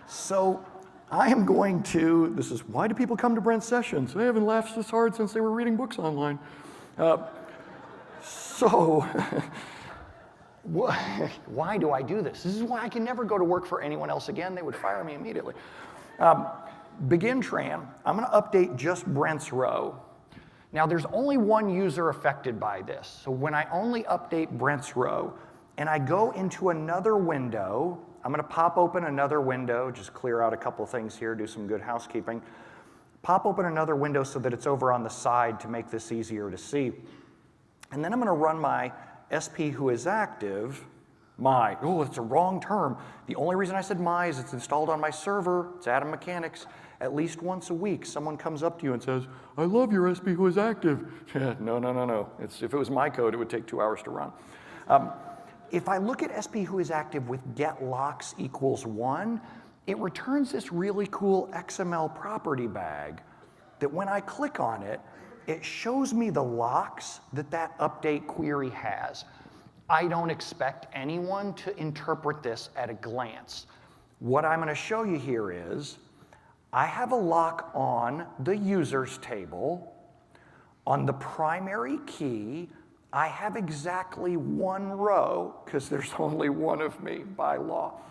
So I am going to, this is, why do people come to Brent's sessions? They haven't laughed this hard since they were reading books online. So, why do I do this? This is why I can never go to work for anyone else again. They would fire me immediately. Begin Tran, I'm going to update just Brent's row. Now, there's only one user affected by this. So when I only update Brent's row, and I go into another window, I'm going to pop open another window, just clear out a couple things here, do some good housekeeping. Pop open another window so that it's over on the side to make this easier to see. And then I'm going to run my SP who is active, oh, it's a wrong term. The only reason I said my is it's installed on my server, it's Atom Mechanics. At least once a week, someone comes up to you and says, I love your SP who is active. No. If it was my code, it would take 2 hours to run. If I look at SP who is active with get locks equals 1, it returns this really cool XML property bag that when I click on it, it shows me the locks that that update query has. I don't expect anyone to interpret this at a glance. What I'm going to show you here is I have a lock on the users table. On the primary key, I have exactly one row, because there's only one of me by law.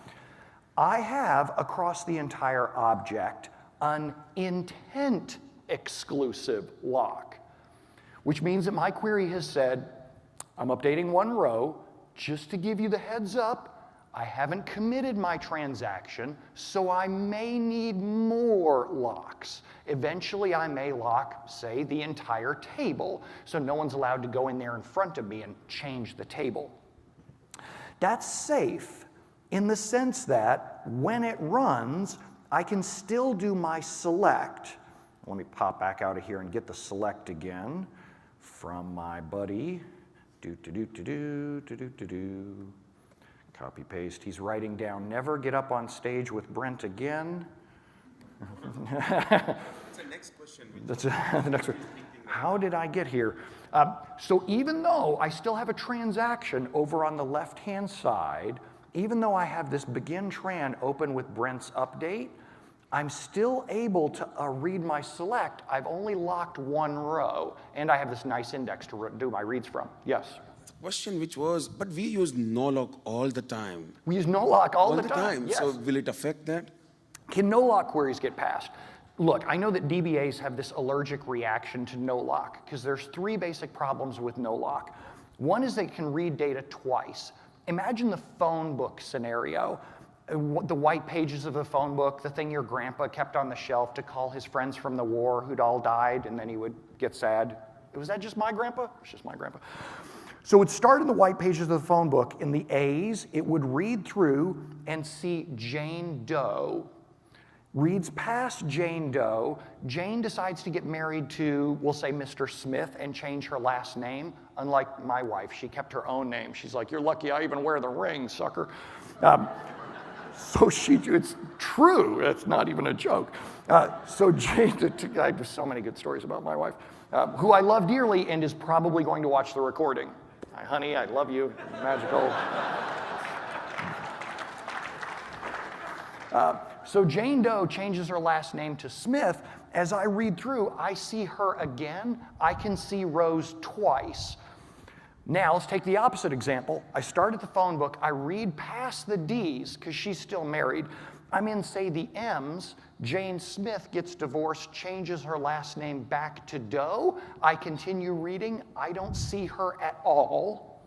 I have, across the entire object, an intent exclusive lock, which means that my query has said, I'm updating one row, just to give you the heads up, I haven't committed my transaction, so I may need more locks. Eventually, I may lock, say, the entire table, so no one's allowed to go in there in front of me and change the table. That's safe in the sense that when it runs, I can still do my select. Let me pop back out of here and get the select again from my buddy. Copy paste. He's writing down, never get up on stage with Brent again. That's the next question. That's the next one. How did I get here? So even though I still have a transaction over on the left-hand side, even though I have this begin tran open with Brent's update, I'm still able to read my select. I've only locked one row, and I have this nice index to do my reads from. Yes? question which was, but we use no lock all the time. We use no lock all All the time. Yes. So will it affect that? Can no lock queries get passed? Look, I know that DBAs have this allergic reaction to no lock because there's three basic problems with no lock. One is they can read data twice. Imagine the phone book scenario. The white pages of the phone book, the thing your grandpa kept on the shelf to call his friends from the war who'd all died, and then he would get sad. Was that just my grandpa? It's just my grandpa. So it would start in the white pages of the phone book. In the A's, it would read through and see Jane Doe. Reads past Jane Doe. Jane decides to get married to, we'll say, Mr. Smith and change her last name. Unlike my wife, she kept her own name. She's like, you're lucky I even wear the ring, sucker. So it's true. It's not even a joke. So Jane, I have so many good stories about my wife, who I love dearly and is probably going to watch the recording. Hi, honey, I love you. Magical. So Jane Doe changes her last name to Smith. As I read through, I see her again. I can see Rose twice. Now, let's take the opposite example. I start at the phone book. I read past the D's because she's still married. I'm in, say, the M's. Jane Smith gets divorced, changes her last name back to Doe. I continue reading. I don't see her at all.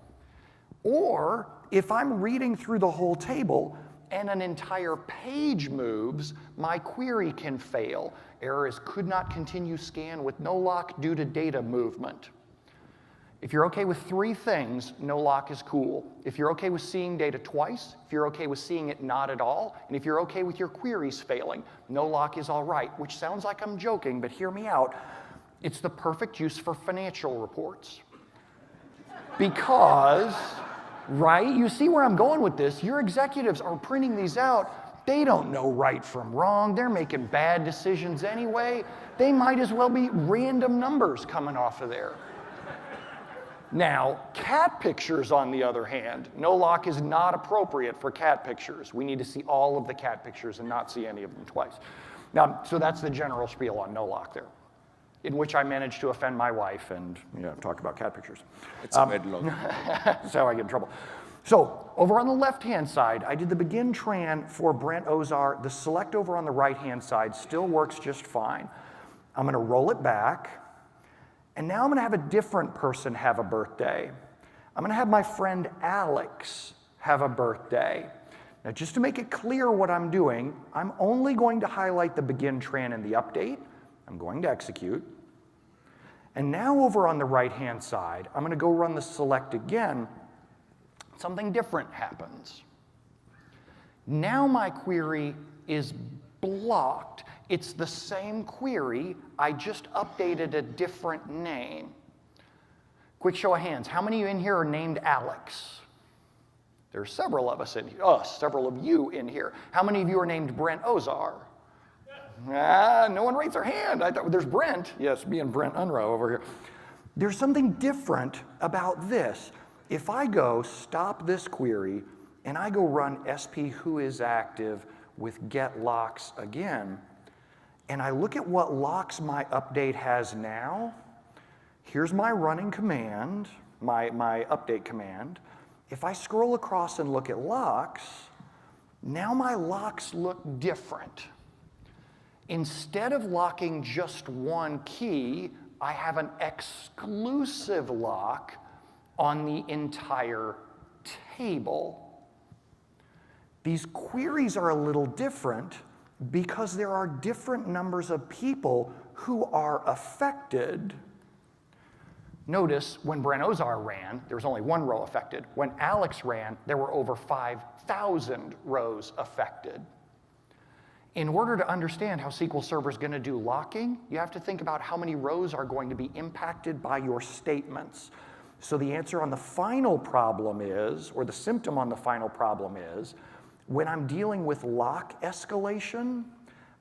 Or if I'm reading through the whole table and an entire page moves, my query can fail. Error is could not continue scan with no lock due to data movement. If you're okay with three things, no lock is cool. If you're okay with seeing data twice, if you're okay with seeing it not at all, and if you're okay with your queries failing, no lock is all right, which sounds like I'm joking, but hear me out. It's the perfect use for financial reports. Because, right, you see where I'm going with this, your executives are printing these out. They don't know right from wrong. They're making bad decisions anyway. They might as well be random numbers coming off of there. Now, cat pictures, on the other hand, no lock is not appropriate for cat pictures. We need to see all of the cat pictures and not see any of them twice. Now, so that's the general spiel on no lock there, in which I managed to offend my wife and talk about cat pictures. It's a wedlock. That's how I get in trouble. So over on the left-hand side, I did the begin tran for Brent Ozar. The select over on the right-hand side still works just fine. I'm going to roll it back. And now I'm going to have a different person have a birthday. I'm going to have my friend Alex have a birthday. Now, just to make it clear what I'm doing, I'm only going to highlight the begin tran and the update. I'm going to execute. And now over on the right-hand side, I'm going to go run the select again. Something different happens. Now my query is blocked. It's the same query, I just updated a different name. Quick show of hands, how many of you in here are named Alex? There's several of us in here, several of you in here. How many of you are named Brent Ozar? No one raised their hand. I thought, there's Brent. Yes, me and Brent Unruh over here. There's something different about this. If I go stop this query and I go run SP who is active with get locks again, and I look at what locks my update has now, here's my running command, my update command. If I scroll across and look at locks, now my locks look different. Instead of locking just one key, I have an exclusive lock on the entire table. These queries are a little different because there are different numbers of people who are affected. Notice when Brent Ozar ran, there was only one row affected. When Alex ran, there were over 5,000 rows affected. In order to understand how SQL Server is going to do locking, you have to think about how many rows are going to be impacted by your statements. So the answer on the final problem is, or the symptom on the final problem is, when I'm dealing with lock escalation,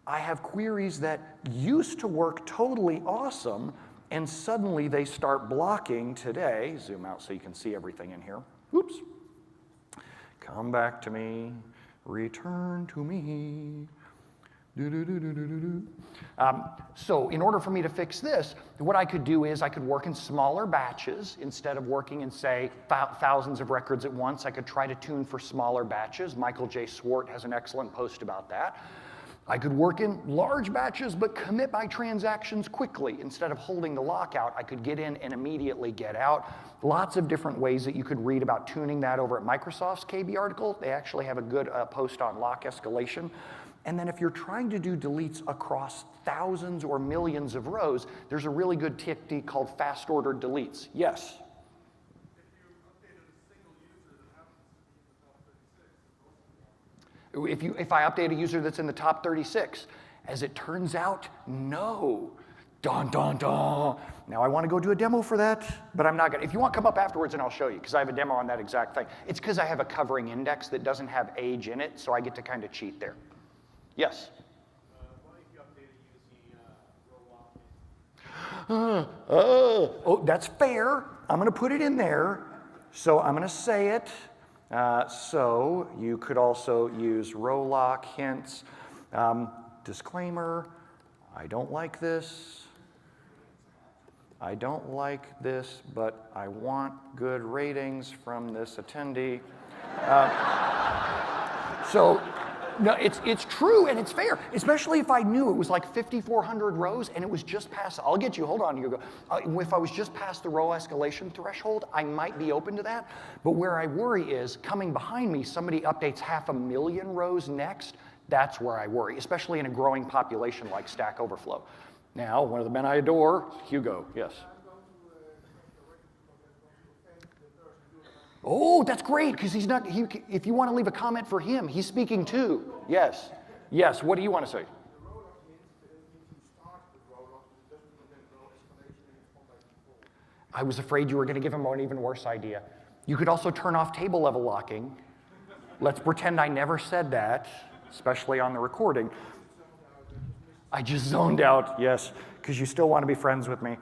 I have queries that used to work totally awesome, and suddenly they start blocking today. Zoom out so you can see everything in here. Oops. Come back to me. Return to me. So in order for me to fix this, what I could do is I could work in smaller batches instead of working in, say, thousands of records at once. I could try to tune for smaller batches. Michael J. Swart has an excellent post about that. I could work in large batches but commit my transactions quickly. Instead of holding the lockout, I could get in and immediately get out. Lots of different ways that you could read about tuning that over at Microsoft's KB article. They actually have a good post on lock escalation. And then if you're trying to do deletes across thousands or millions of rows, there's a really good technique called fast ordered deletes. Yes? If I update a user that's in the top 36, as it turns out, no. Dun, dun, dun. Now I want to go do a demo for that, but I'm not going to. If you want, come up afterwards and I'll show you, because I have a demo on that exact thing. It's because I have a covering index that doesn't have age in it, so I get to kind of cheat there. Yes? What if you update it using row lock? Oh, that's fair. I'm going to put it in there. So I'm going to say it. So you could also use row lock hints. Disclaimer, I don't like this. I don't like this, but I want good ratings from this attendee. So no, it's true and it's fair, especially if I knew it was like 5,400 rows and it was just past, I'll get you, hold on, you go. If I was just past the row escalation threshold, I might be open to that. But where I worry is coming behind me, somebody updates 500,000 rows next. That's where I worry, especially in a growing population like Stack Overflow. Now, one of the men I adore, Hugo, yes. Oh, that's great, because he's not, if you want to leave a comment for him, he's speaking too. Yes. Yes, what do you want to say? I was afraid you were going to give him an even worse idea. You could also turn off table level locking. Let's pretend I never said that, especially on the recording. I just zoned out, yes, because you still want to be friends with me.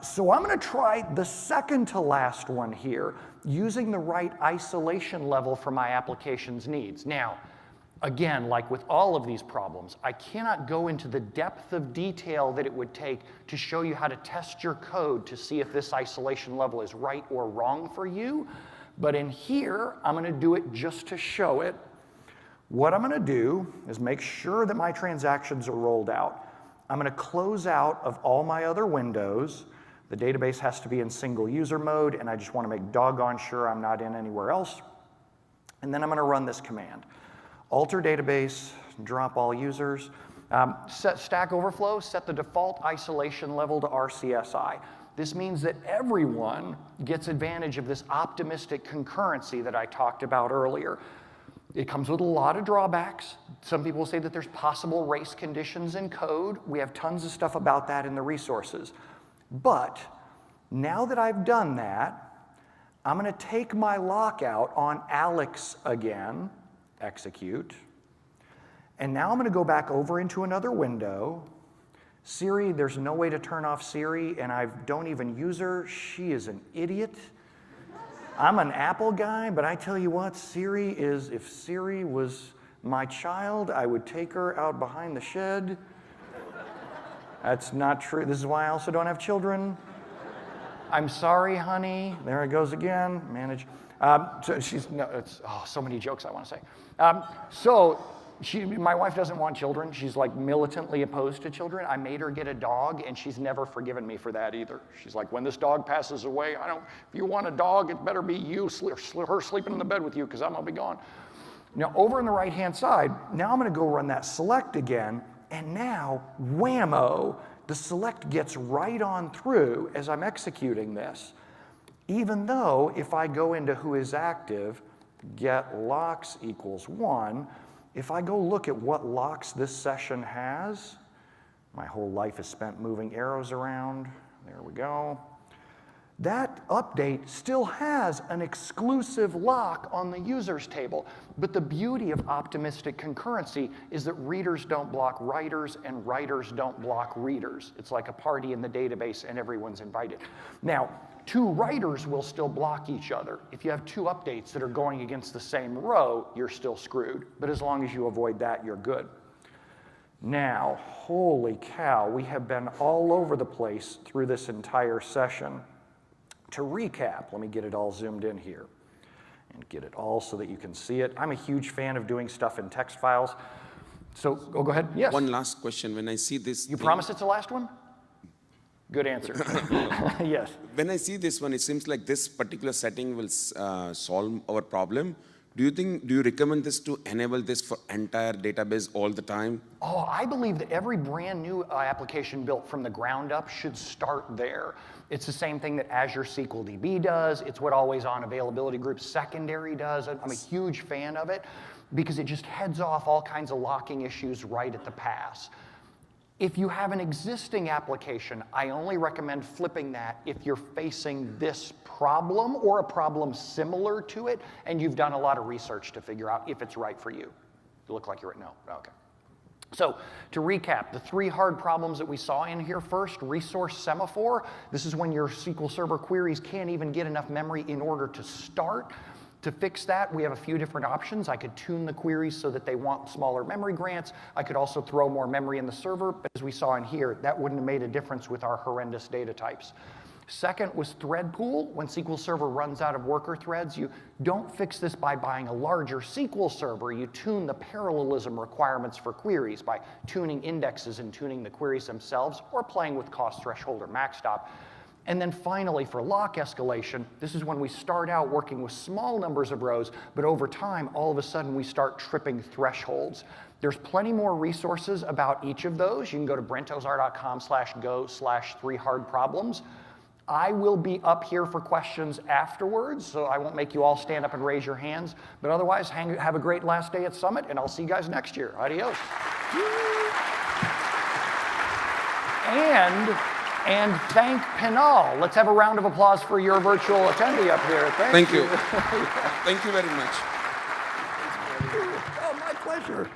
So I'm going to try the second to last one here, using the right isolation level for my application's needs. Now, again, like with all of these problems, I cannot go into the depth of detail that it would take to show you how to test your code to see if this isolation level is right or wrong for you. But in here, I'm going to do it just to show it. What I'm going to do is make sure that my transactions are rolled out. I'm going to close out of all my other windows. The database has to be in single user mode, and I just want to make doggone sure I'm not in anywhere else. And then I'm going to run this command. Alter database, drop all users. Set Stack Overflow, set the default isolation level to RCSI. This means that everyone gets advantage of this optimistic concurrency that I talked about earlier. It comes with a lot of drawbacks. Some people say that there's possible race conditions in code. We have tons of stuff about that in the resources. But now that I've done that, I'm going to take my lockout on Alex again, execute. And now I'm going to go back over into another window. Siri, there's no way to turn off Siri, and I don't even use her. She is an idiot. I'm an Apple guy, but I tell you what, Siri is, if Siri was my child, I would take her out behind the shed. That's not true. This is why I also don't have children. I'm sorry, honey. There it goes again. Manage. So she's, no, it's, oh, so many jokes I want to say. My wife doesn't want children. She's like militantly opposed to children. I made her get a dog, and she's never forgiven me for that either. She's like, when this dog passes away, if you want a dog, it better be you, her sleeping in the bed with you, because I'm going to be gone. Now, over on the right-hand side, now I'm going to go run that select again, and now, whammo, the select gets right on through as I'm executing this. Even though if I go into who is active, get locks equals 1, if I go look at what locks this session has, my whole life is spent moving arrows around. There we go. That update still has an exclusive lock on the users table. But the beauty of optimistic concurrency is that readers don't block writers and writers don't block readers. It's like a party in the database and everyone's invited. Now, 2 writers will still block each other. If you have 2 updates that are going against the same row, you're still screwed. But as long as you avoid that, you're good. Now, holy cow, we have been all over the place through this entire session. To recap, let me get it all zoomed in here and get it all so that you can see it. I'm a huge fan of doing stuff in text files. So, go ahead. Yes. One last question. When I see this, You promise it's the last one? Good answer. Yes. when I see this one, it seems like this particular setting will solve our problem. Do you recommend this to enable this for entire database all the time? Oh, I believe that every brand new application built from the ground up should start there. It's the same thing that Azure SQL DB does. It's what Always On Availability Group Secondary does. I'm a huge fan of it because it just heads off all kinds of locking issues right at the pass. If you have an existing application, I only recommend flipping that if you're facing this problem or a problem similar to it, and you've done a lot of research to figure out if it's right for you. You look like you're right. No. Okay. So to recap, the 3 hard problems that we saw in here first, resource semaphore. This is when your SQL Server queries can't even get enough memory in order to start. To fix that, we have a few different options. I could tune the queries so that they want smaller memory grants. I could also throw more memory in the server, but as we saw in here, that wouldn't have made a difference with our horrendous data types. Second was thread pool. When SQL Server runs out of worker threads, you don't fix this by buying a larger SQL Server. You tune the parallelism requirements for queries by tuning indexes and tuning the queries themselves, or playing with cost threshold or maxstop. And then finally, for lock escalation, this is when we start out working with small numbers of rows, but over time, all of a sudden, we start tripping thresholds. There's plenty more resources about each of those. You can go to brentozar.com/go/3hardproblems. I will be up here for questions afterwards, so I won't make you all stand up and raise your hands. But otherwise, have a great last day at Summit, and I'll see you guys next year. Adios. And thank Pinal. Let's have a round of applause for your virtual attendee up here. Thank you. Thank you very much. Oh, my pleasure.